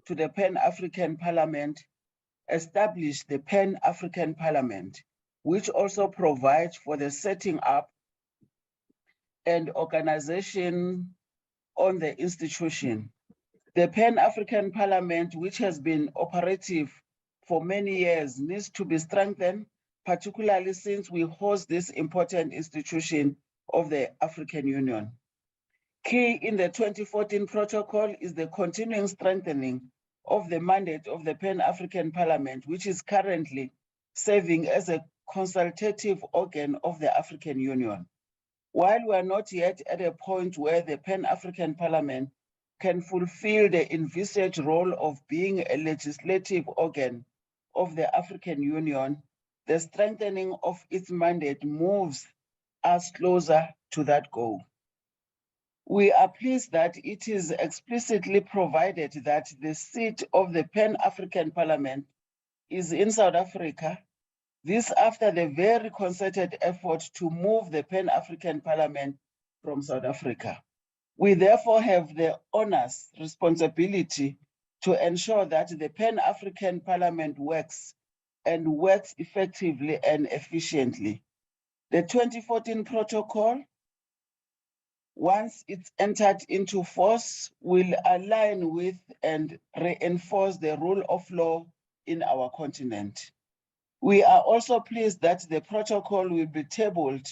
to the Pan-African Parliament established the Pan-African Parliament, which also provides for the setting up and organization on the institution. The Pan-African Parliament, which has been operative for many years, needs to be strengthened, particularly since we host this important institution of the African Union. Key in the 2014 protocol is the continuing strengthening of the mandate of the Pan-African Parliament, which is currently serving as a consultative organ of the African Union. While we are not yet at a point where the Pan-African Parliament can fulfill the envisaged role of being a legislative organ of the African Union, the strengthening of its mandate moves us closer to that goal. We are pleased that it is explicitly provided that the seat of the Pan-African Parliament is in South Africa. This after the very concerted effort to move the Pan-African Parliament from South Africa. We therefore have the honors responsibility to ensure that the Pan-African Parliament works and works effectively and efficiently. The 2014 protocol, once it's entered into force, will align with and reinforce the rule of law in our continent. We are also pleased that the protocol will be tabled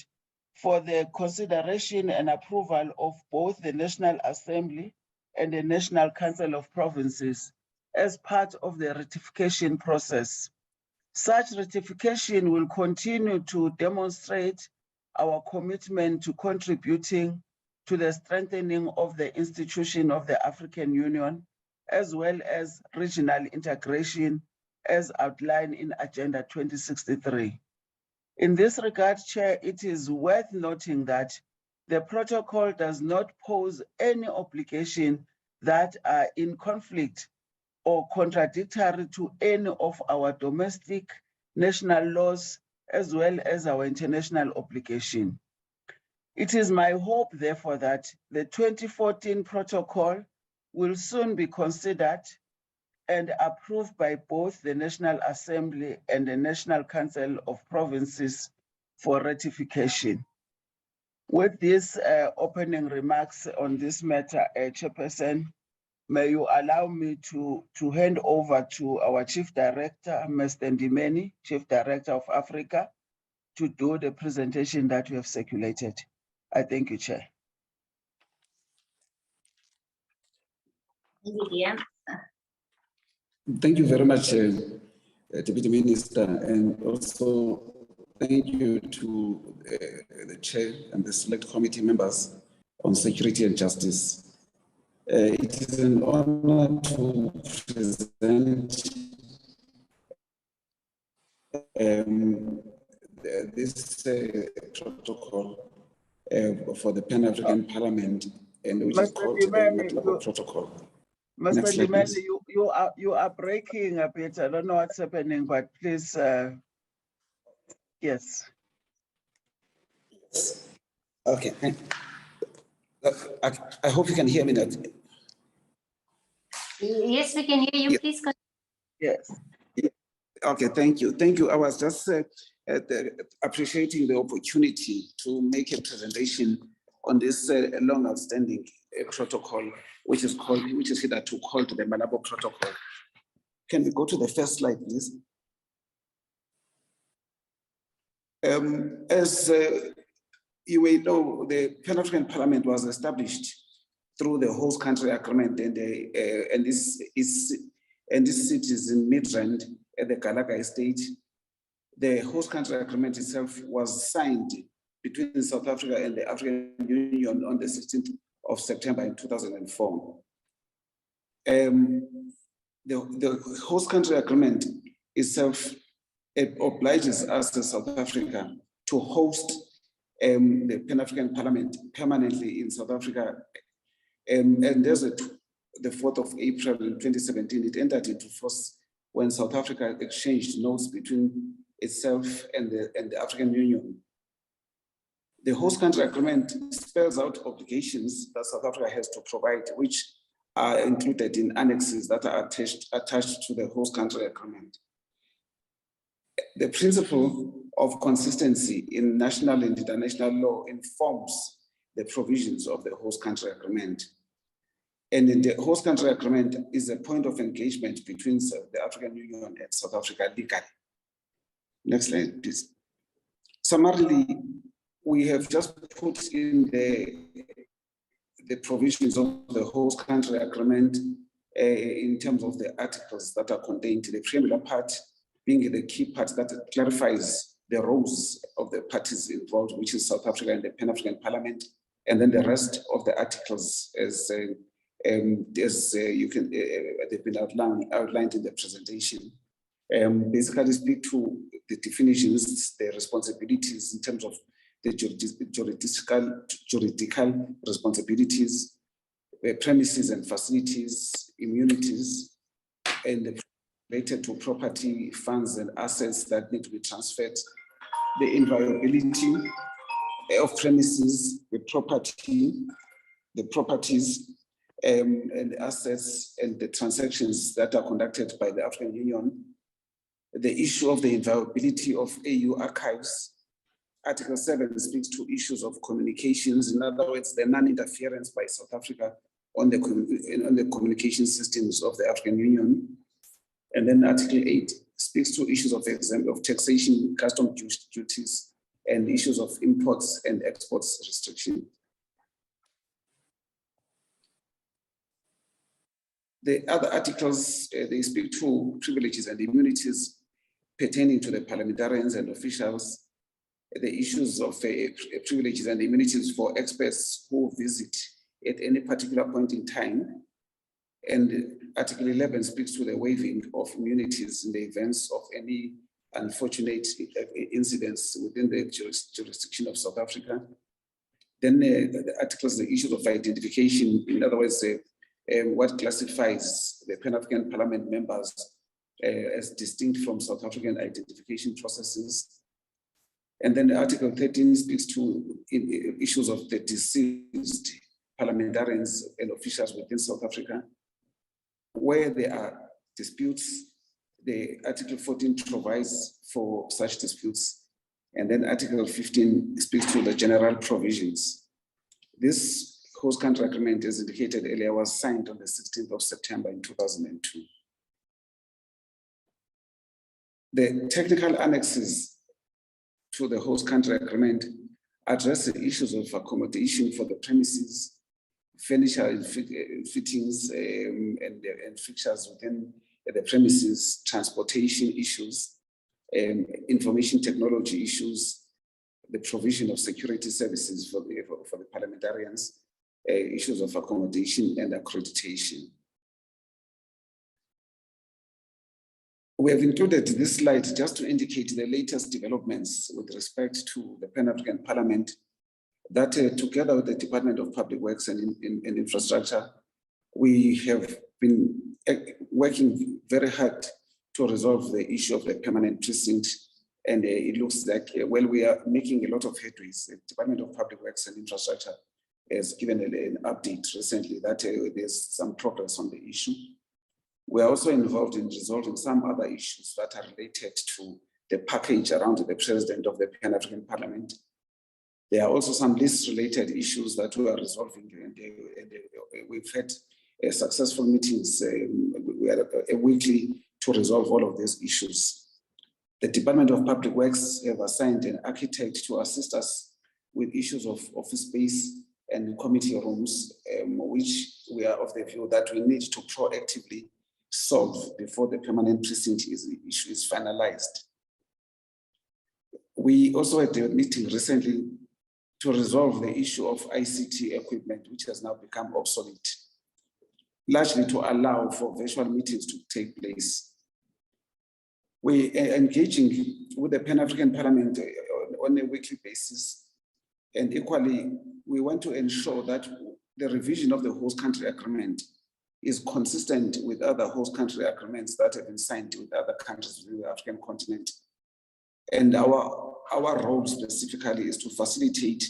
for the consideration and approval of both the National Assembly and the National Council of Provinces as part of the ratification process. Such ratification will continue to demonstrate our commitment to contributing to the strengthening of the institution of the African Union, as well as regional integration as outlined in Agenda 2063. In this regard, Chair, it is worth noting that the protocol does not pose any obligation that are in conflict or contradictory to any of our domestic national laws, as well as our international obligation. It is my hope, therefore, that the 2014 protocol will soon be considered and approved by both the National Assembly and the National Council of Provinces for ratification. With these opening remarks on this matter, Chairperson, may you allow me to hand over to our Chief Director, Mr. Ndimeni, Chief Director of Africa, to do the presentation that we have circulated. I thank you, Chair. Thank you, DM. Thank you very much, Deputy Minister, and also Thank you to the chair and the select committee members on security and justice. It is an honor to present this protocol for the Pan-African Parliament, and which is Mr. called the Lenyenye, Malabo Protocol. Mr. Next slide, Lenyenye, please. you are breaking a bit. I don't know what's happening, but please, yes. Okay. I hope you can hear me now. Yes, we can hear you. Please continue. Yes. Okay, thank you. Thank you. I was just appreciating the opportunity to make a presentation on this long outstanding protocol, which is hitherto called the Malabo Protocol. Can we go to the first slide, please? As you may know, the Pan-African Parliament was established through the host country agreement, and this seat is in Midrand at the Galaga Estate. The host country agreement itself was signed between South Africa and the African Union on the 16th of September in 2004. The host country agreement itself, it obliges us as South Africa to host the Pan-African Parliament permanently in South Africa. And there's the 4th of April in 2017, it entered into force when South Africa exchanged notes between itself and the African Union. The host country agreement spells out obligations that South Africa has to provide, which are included in annexes that are attached to the host country agreement. The principle of consistency in national and international law informs the provisions of the host country agreement. And in the host country agreement is a point of engagement between the African Union and South Africa legally. Next slide, please. Summarily, we have just put in the provisions of the host country agreement in terms of the articles that are contained, the preambular part being the key part that clarifies the roles of the parties involved, which is South Africa and the Pan-African Parliament, and then the rest of the articles as you can, they've been outlined in the presentation. Basically speak to the definitions, the responsibilities in terms of the juridical responsibilities, premises and facilities, immunities, and related to property, funds, and assets that need to be transferred, the inviolability of premises, the properties, and assets, and the transactions that are conducted by the African Union, the issue of the inviolability of AU archives. Article 7 speaks to issues of communications, in other words, the non-interference by South Africa on the communication systems of the African Union. And then Article 8 speaks to issues of taxation, custom duties, and issues of imports and exports restriction. The other articles, they speak to privileges and immunities pertaining to the parliamentarians and officials, the issues of privileges and immunities for experts who visit at any particular point in time. And Article 11 speaks to the waiving of immunities in the events of any unfortunate incidents within the jurisdiction of South Africa. Then the articles, the issues of identification, in other words, what classifies the Pan-African Parliament members as distinct from South African identification processes. And then Article 13 speaks to issues of the deceased parliamentarians and officials within South Africa. Where there are disputes, the Article 14 provides for such disputes. And then Article 15 speaks to the general provisions. This host country agreement, as indicated earlier, was signed on the 16th of September in 2002. The technical annexes to the host country agreement address the issues of accommodation for the premises, furniture and fittings and fixtures within the premises, transportation issues, information technology issues, the provision of security services for the parliamentarians, issues of accommodation and accreditation. We have included this slide just to indicate the latest developments with respect to the Pan-African Parliament that together with the Department of Public Works and Infrastructure, we have been working very hard to resolve the issue of the permanent precinct. And it looks like, well, we are making a lot of headways. The Department of Public Works and Infrastructure has given an update recently that there's some progress on the issue. We are also involved in resolving some other issues that are related to the package around the president of the Pan-African Parliament. There are also some list-related issues that we are resolving, and we've had successful meetings. We are weekly to resolve all of these issues. The Department of Public Works have assigned an architect to assist us with issues of office space and committee rooms, which we are of the view that we need to proactively solve before the permanent precinct issue is finalized. We also had a meeting recently to resolve the issue of ICT equipment, which has now become obsolete, largely to allow for virtual meetings to take place. We are engaging with the Pan-African Parliament on a weekly basis. And equally, we want to ensure that the revision of the host country agreement is consistent with other host country agreements that have been signed with other countries in the African continent. And our role specifically is to facilitate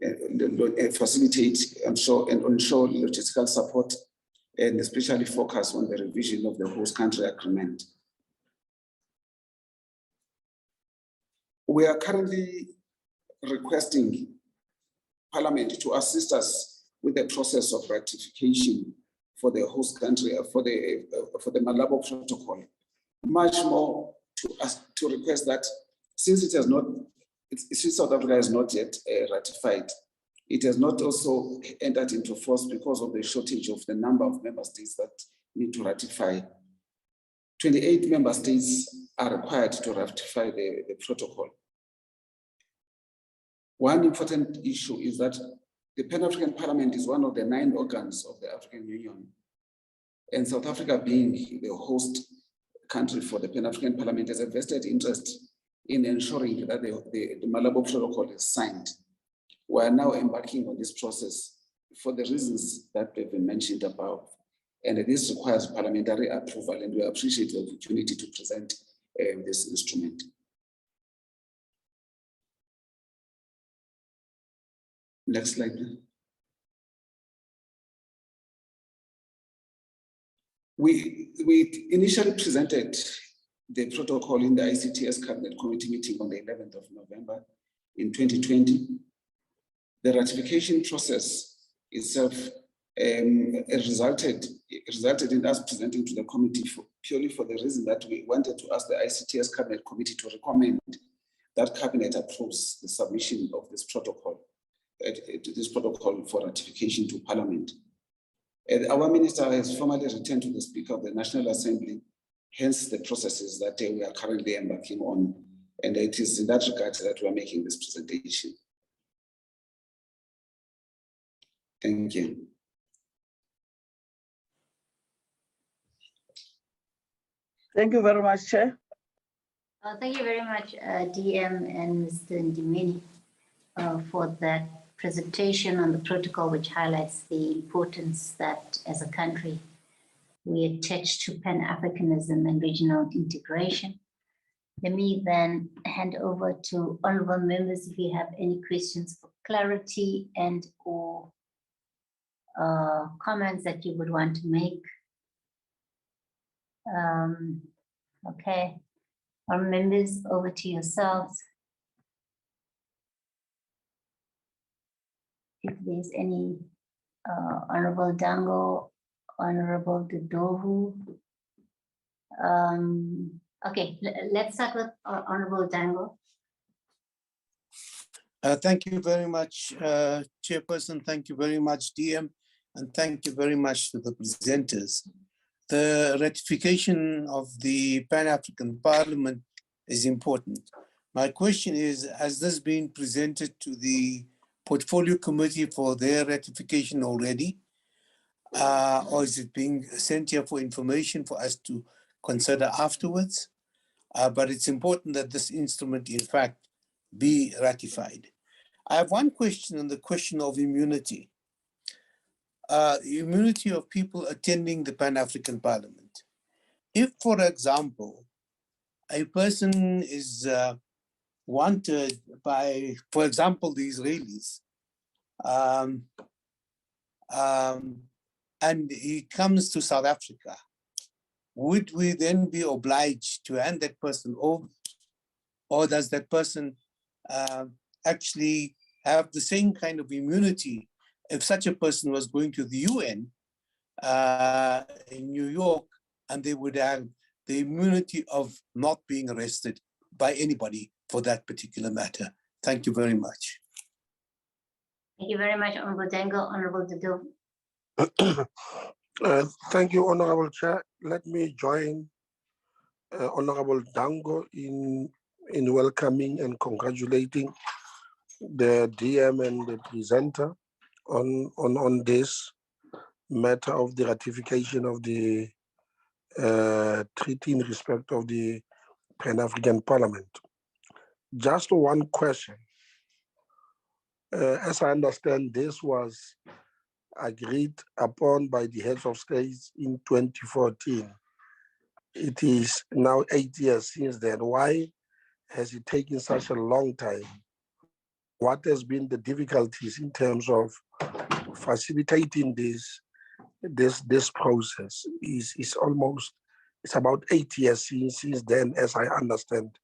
and ensure logistical support, and especially focus on the revision of the host country agreement. We are currently requesting Parliament to assist us with the process of ratification for the host country, for the Malabo Protocol, much more to request that since since South Africa has not yet ratified, it has not also entered into force because of the shortage of the number of member states that need to ratify. 28 member states are required to ratify the protocol. One important issue is that the Pan-African Parliament is one of the 9 organs of the African Union. And South Africa, being the host country for the Pan-African Parliament, has a vested interest in ensuring that the Malabo Protocol is signed. We are now embarking on this process for the reasons that have been mentioned above. And this requires parliamentary approval, and we appreciate the opportunity to present this instrument. Next slide. We initially presented the protocol in the ICTS Cabinet Committee meeting on the 11th of November in 2020. The ratification process itself resulted in us presenting to the committee purely for the reason that we wanted to ask the ICTS Cabinet Committee to recommend that Cabinet approves the submission of this protocol for ratification to Parliament. And our minister has formally returned to the Speaker of the National Assembly, hence the processes that we are currently embarking on. And it is in that regard that we are making this presentation. Thank you. Thank you very much, Chair. Thank you very much, DM and Mr. Ndimeni, for that presentation on the protocol, which highlights the importance that as a country we attach to Pan-Africanism and regional integration. Let me then hand over to honorable members if you have any questions for clarity and or comments that you would want to make. Okay, our members, over to yourselves. If there's any, Honorable Dango, Honorable Dudovu. Okay, let's start with Honorable Dango. Thank you very much, Chairperson. Thank you very much, DM, and thank you very much to the presenters. The ratification of the Pan-African Parliament is important. My question is, has this been presented to the Portfolio Committee for their ratification already? Or is it being sent here for information for us to consider afterwards? But it's important that this instrument, in fact, be ratified. I have one question on the question of immunity. Immunity of people attending the Pan-African Parliament. If, for example, a person is wanted by, for example, the Israelis, and he comes to South Africa, would we then be obliged to hand that person over? Or does that person actually have the same kind of immunity if such a person was going to the UN in New York, and they would have the immunity of not being arrested by anybody for that particular matter? Thank you very much. Thank you very much, Honorable Dango. Honorable Dido. Thank you, Honorable Chair. Let me join Honorable Dango in welcoming and congratulating the DM and the presenter on this matter of the ratification of the treaty in respect of the Pan-African Parliament. Just one question. As I understand, this was agreed upon by the heads of states in 2014. It is now 8 years since then. Why has it taken such a long time? What has been the difficulties in terms of facilitating this process? It's about 8 years since then, as I understand.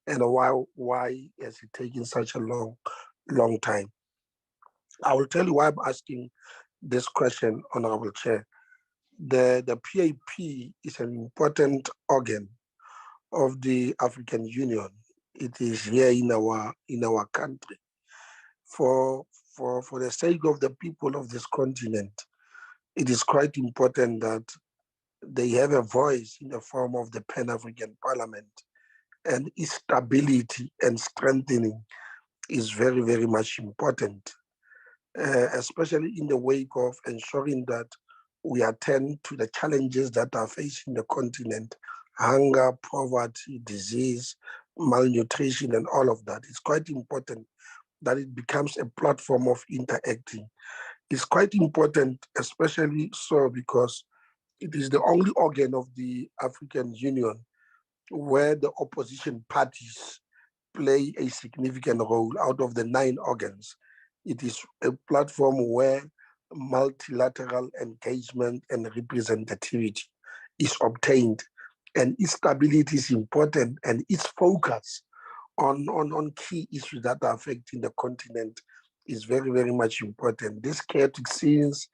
And why has it taken such a long time? I will tell you why I'm asking this question, Honorable Chair. The PAP is an important organ of the African Union. It is here in our country. For the sake of the people of this continent, it is quite important that they have a voice in the form of the Pan-African Parliament, and its stability and strengthening is very, very much important, especially in the wake of ensuring that we attend to the challenges that are facing the continent: hunger, poverty, disease, malnutrition, and all of that. It's quite important that it becomes a platform of interacting. It's quite important, especially so because it is the only organ of the African Union where the opposition parties play a significant role. Out of the 9 organs, it is a platform where multilateral engagement and representativity is obtained, and its stability is important, and its focus on key issues that are affecting the continent is very, very much important. This chaotic scenes,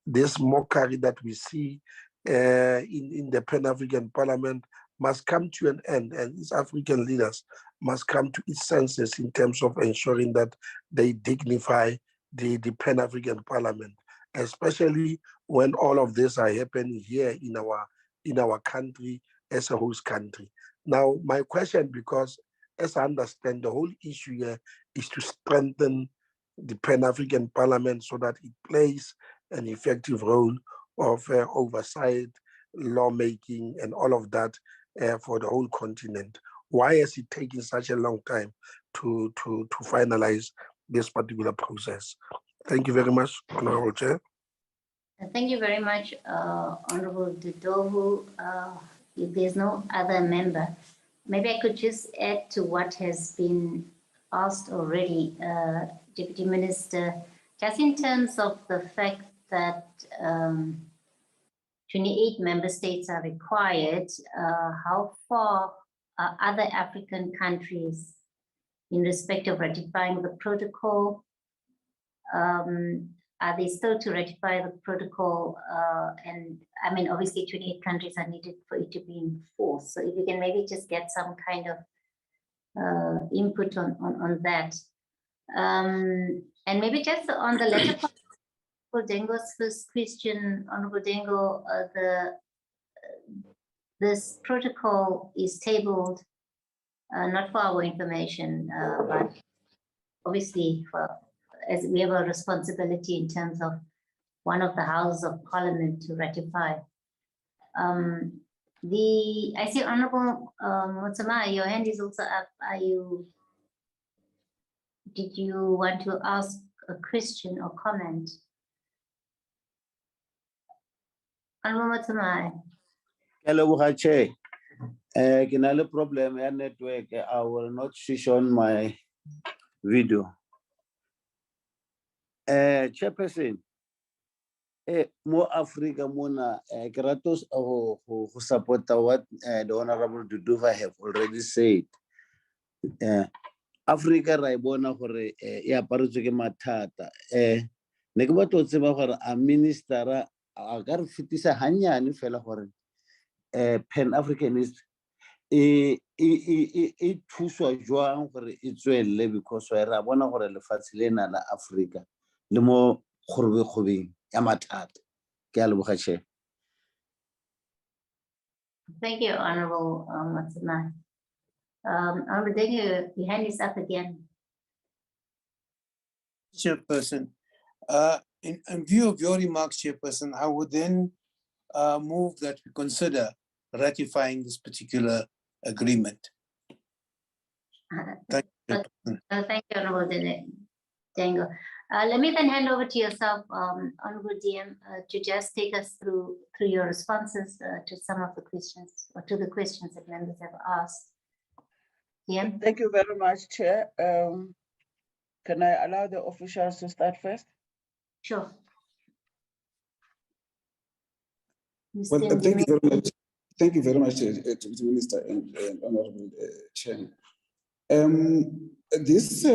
this mockery that we see in the Pan-African Parliament must come to an end, and its African leaders must come to its senses in terms of ensuring that they dignify the Pan-African Parliament, especially when all of this are happening here in our country as a host country. Now, my question, because as I understand, the whole issue here is to strengthen the Pan-African Parliament so that it plays an effective role of oversight, lawmaking, and all of that for the whole continent. Why has it taken such a long time to finalize this particular process? Thank you very much, Honorable Chair. Thank you very much, Honorable Didovu. If there's no other member, maybe I could just add to what has been asked already, Deputy Minister, just in terms of the fact that 28 member states are required, how far are other African countries in respect of ratifying the protocol? Are they still to ratify the protocol? And I mean, obviously 28 countries are needed for it to be enforced. So if you can maybe just get some kind of input on that. And maybe just on the letter part, Honorable Dengo's first question, Honorable Dengo, this protocol is tabled not for our information, but obviously as we have a responsibility in terms of one of the houses of parliament to ratify. I see Honorable Motsama, your hand is also up. Did you want to ask a question or comment? Honorable Motsama. Hello, Chair. Can I have a problem with network? I will not switch on my video. Chairperson, more Africa, Mona, Kratos, who support what the Honorable Duduva have already said. Africa, Raibona, for ya Paruzuke Matata. Negabato Seba, a minister, a garfitisa Hanya, and fella for Pan-Africanist. It thuswa jwang gore e tswelle because ra bona gore lefatshe lena la Africa le mo kgobeng ya mathata. Ke a leboga Chair. Thank you, Honorable Motsama. Honorable Daniel, your hand is up again. Chairperson, in view of your remarks, Chairperson, I would then move that we consider ratifying this particular agreement. Thank you. Thank you, Honorable Dango. Let me then hand over to yourself, Honorable DM, to just take us through your responses to some of the questions or to the questions that members have asked. DM. Thank you very much, Chair. Can I allow the officials to start first? Sure. Well, thank you very much. Thank you very much, to the Minister and Honorable Chair. This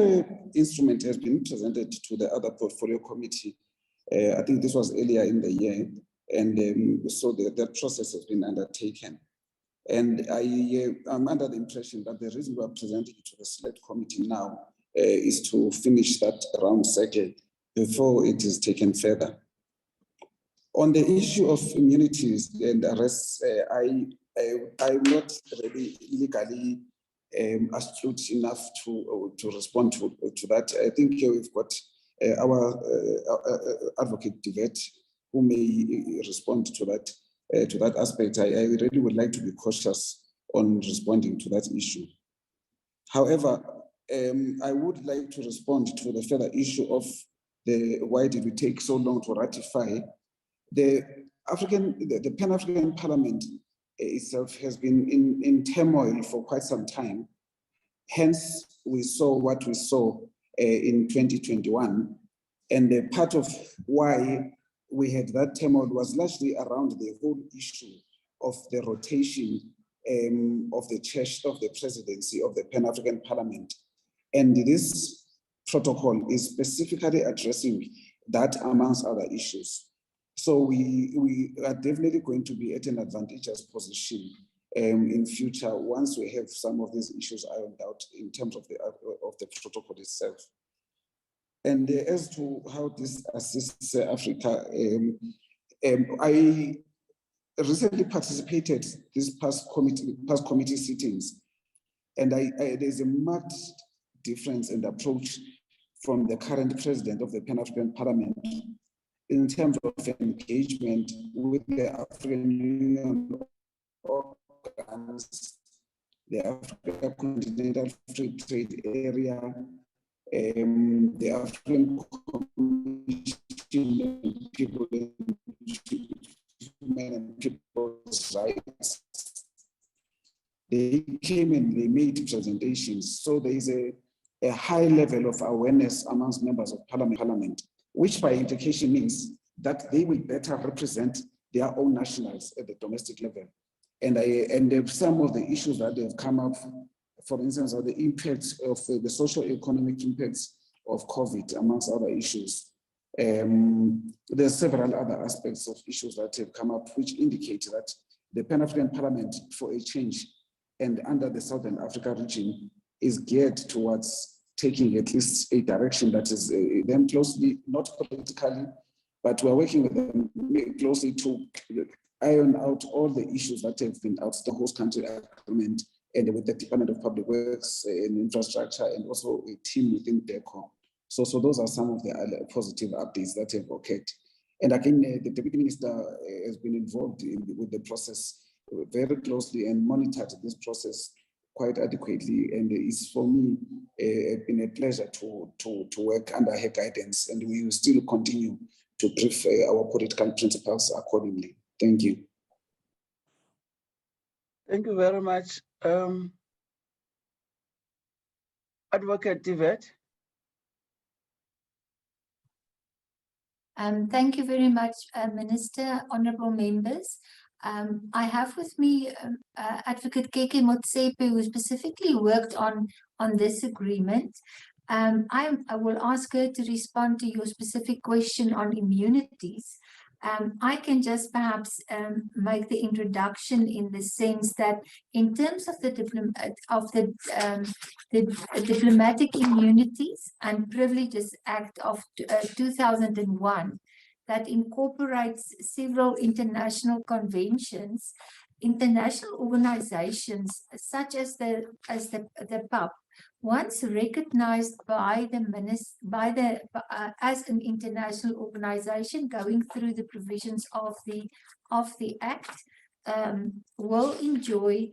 instrument has been presented to the other portfolio committee. I think this was earlier in the year, and so that process has been undertaken. And I'm under the impression that the reason we are presenting it to the select committee now is to finish that round circle before it is taken further. On the issue of immunities and arrests, I'm not really legally astute enough to respond to that. I think we've got our advocate Divet who may respond to that aspect. I really would like to be cautious on responding to that issue. However, I would like to respond to the further issue of why did we take so long to ratify. The Pan-African Parliament itself has been in turmoil for quite some time. Hence, we saw what we saw in 2021. And part of why we had that turmoil was largely around the whole issue of the rotation of the chair of the presidency of the Pan-African Parliament. And this protocol is specifically addressing that amongst other issues. So we are definitely going to be at an advantageous position in future once we have some of these issues ironed out in terms of the protocol itself. And as to how this assists Africa, I recently participated this past committee sittings, and there's a marked difference in the approach from the current president of the Pan-African Parliament in terms of engagement with the African Union organs, the African Continental Free Trade Area, the African Commission on People and People's Rights. They came and they made presentations. So there is a high level of awareness amongst members of parliament, which by implication means that they will better represent their own nationals at the domestic level. And some of the issues that they've come up, for instance, are the impacts of the socio-economic impacts of COVID, amongst other issues. There's several other aspects of issues that have come up, which indicate that the Pan-African Parliament, for a change, and under the Southern Africa region, is geared towards taking at least a direction that is them closely, not politically, but we're working with them closely to iron out all the issues that have been out the host country agreement and with the Department of Public Works and Infrastructure, and also a team within DECO. So those are some of the positive updates that have occurred. And again, the Deputy Minister has been involved with the process very closely and monitored this process quite adequately. And it's for me been a pleasure to work under her guidance, and we will still continue to brief our political principles accordingly. Thank you. Thank you very much. Advocate Divet. Thank you very much, Minister, honorable members. I have with me Advocate Keke Motsepe, who specifically worked on this agreement. I will ask her to respond to your specific question on immunities. I can just perhaps make the introduction in the sense that in terms of the Diplomatic Immunities and Privileges Act of 2001, that incorporates several international conventions, international organizations such as the PUB, once recognized by the as an international organization going through the provisions of the Act, will enjoy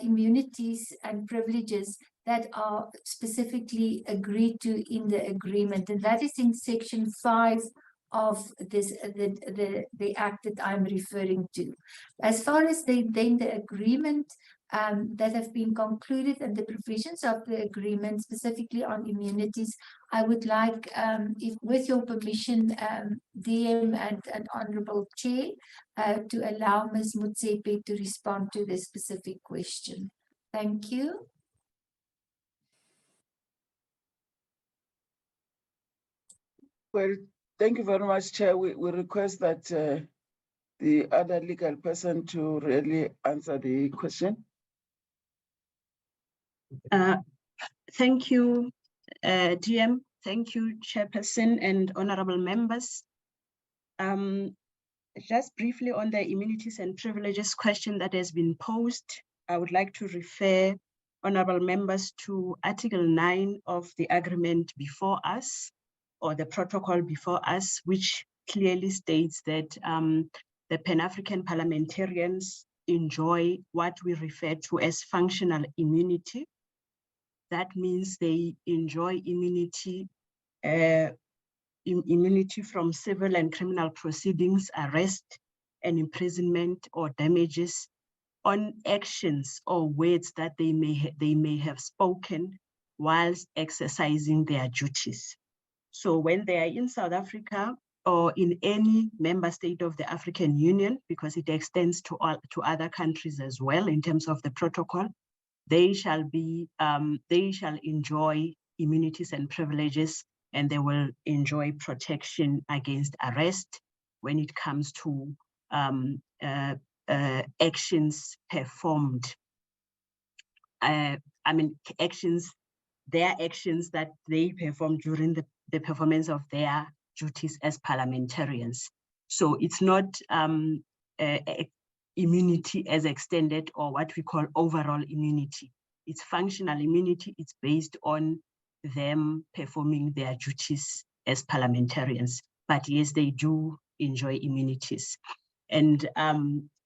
immunities and privileges that are specifically agreed to in the agreement, and that is in Section 5 of the Act that I'm referring to. As far as the agreement that have been concluded and the provisions of the agreement specifically on immunities, I would like, if with your permission, DM and Honorable Chair, to allow Ms. Motsepe to respond to this specific question. Thank you. Well, thank you very much, Chair. We request that the other legal person to really answer the question. Thank you, DM. Thank you, Chairperson and honorable members. Just briefly on the immunities and privileges question that has been posed, I would like to refer honorable members to Article 9 of the agreement before us, or the protocol before us, which clearly states that the Pan-African parliamentarians enjoy what we refer to as functional immunity. That means they enjoy immunity, immunity from civil and criminal proceedings, arrest and imprisonment or damages on actions or words that they may have spoken whilst exercising their duties. So when they are in South Africa or in any member state of the African Union, because it extends to other countries as well in terms of the protocol, they shall enjoy immunities and privileges, and they will enjoy protection against arrest when it comes to actions performed. Their actions that they perform during the performance of their duties as parliamentarians. So it's not immunity as extended or what we call overall immunity. It's functional immunity. It's based on them performing their duties as parliamentarians. But yes, they do enjoy immunities. And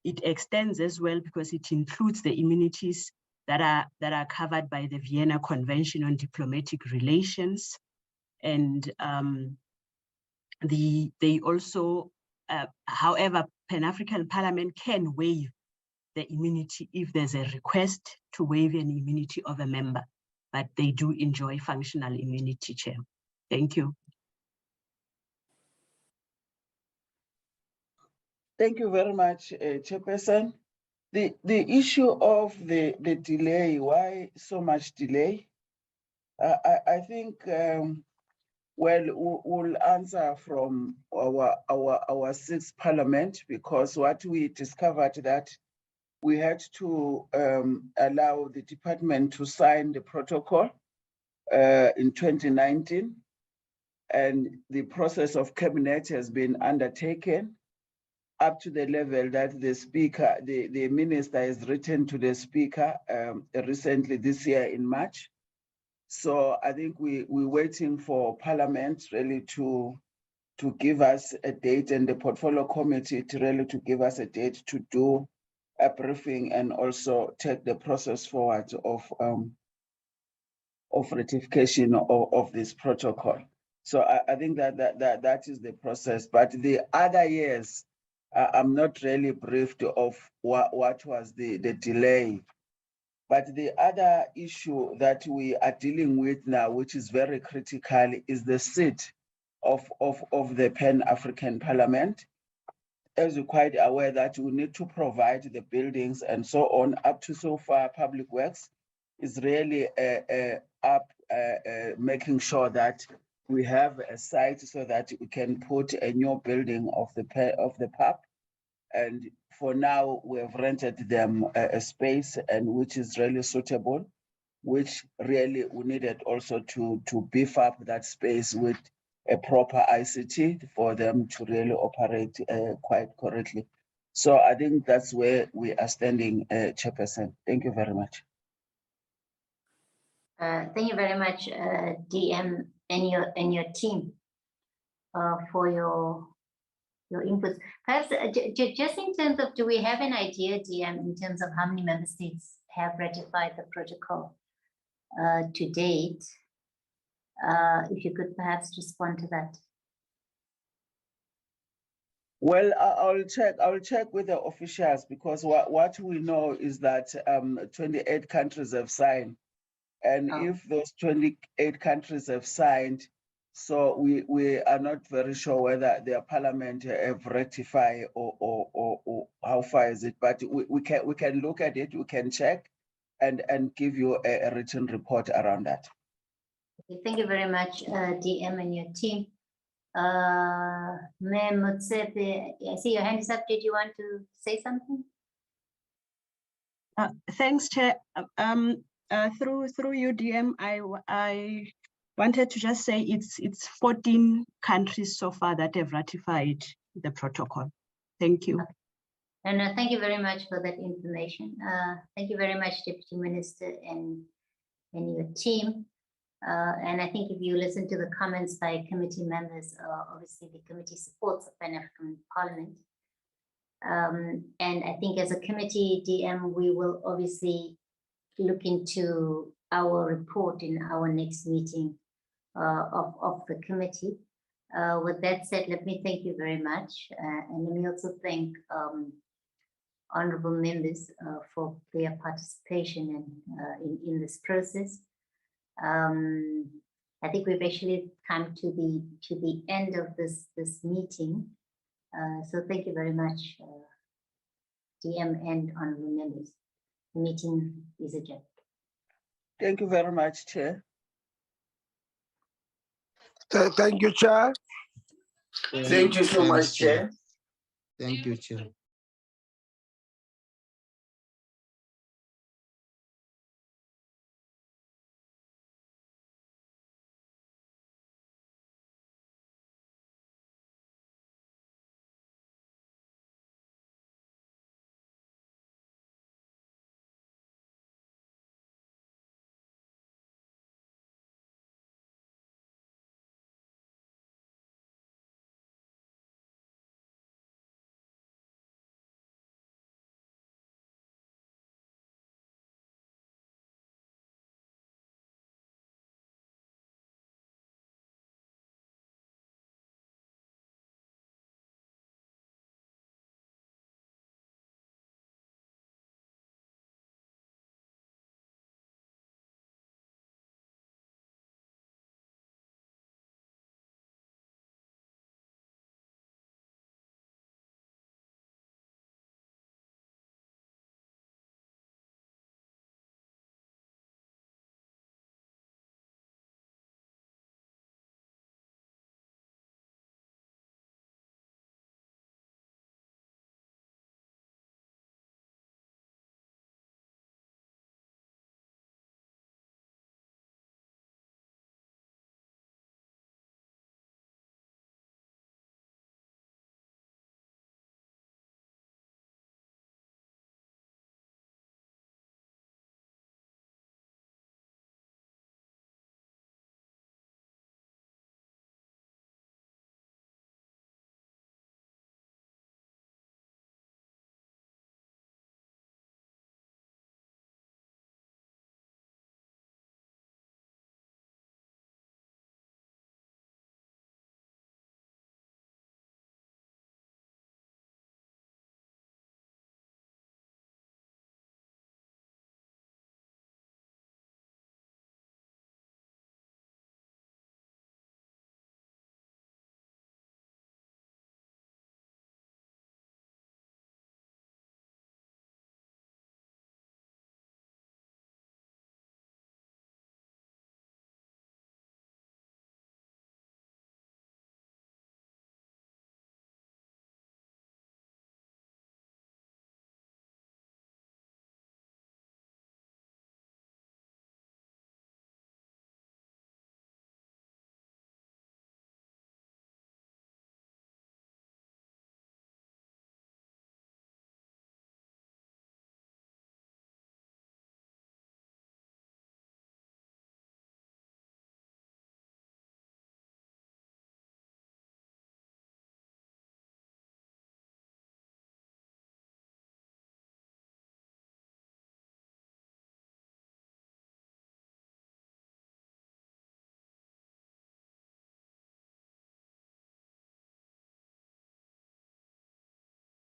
it extends as well because it includes the immunities that are covered by the Vienna Convention on Diplomatic Relations. And they also, however, Pan-African Parliament can waive the immunity if there's a request to waive an immunity of a member, but they do enjoy functional immunity, Chair. Thank you. Thank you very much, Chairperson. The issue of the delay, why so much delay? I think, well, we'll answer from our sixth parliament, because what we discovered that we had to allow the department to sign the protocol in 2019, and the process of cabinet has been undertaken. up to the level that the speaker, the minister has written to the speaker recently this year in March. So I think we're waiting for Parliament really to give us a date, and the portfolio committee to really to give us a date to do a briefing and also take the process forward of ratification of this protocol. So I think that is the process. But the other years, I'm not really briefed of what was the delay. But the other issue that we are dealing with now, which is very critical, is the seat of the Pan-African Parliament. As you're quite aware that we need to provide the buildings and so on. Up to so far, Public Works is really making sure that we have a site so that we can put a new building of the pub. And for now, we have rented them a space, and which is really suitable, which really we needed also to beef up that space with a proper ICT for them to really operate quite correctly. So I think that's where we are standing, Chairperson. Thank you very much. Thank you very much, DM and your team for your inputs. Perhaps just in terms of, do we have an idea, DM, in terms of how many member states have ratified the protocol to date? If you could perhaps respond to that. Well, I'll check with the officials, because what we know is that 28 countries have signed. And if those 28 countries have signed, so we are not very sure whether their parliament have ratified or how far is it, but we can look at it, we can check and give you a written report around that. Okay, thank you very much, DM and your team. Ma'am Motsepe, I see your hand is up. Did you want to say something? Thanks, Chair. Through you, DM, I wanted to just say it's 14 countries so far that have ratified the protocol. Thank you. Okay. And thank you very much for that information. Thank you very much, Deputy Minister and your team. And I think if you listen to the comments by committee members, obviously the committee supports the Pan-African Parliament. And I think as a committee, DM, we will obviously look into our report in our next meeting of the committee. With that said, let me thank you very much. And let me also thank honorable members for their participation in this process. I think we've actually come to the end of this meeting. So thank you very much, DM and honorable members. The meeting is adjourned. Thank you very much, Chair. Thank you, Chair. Thank you so much, Chair. Thank you, Chair.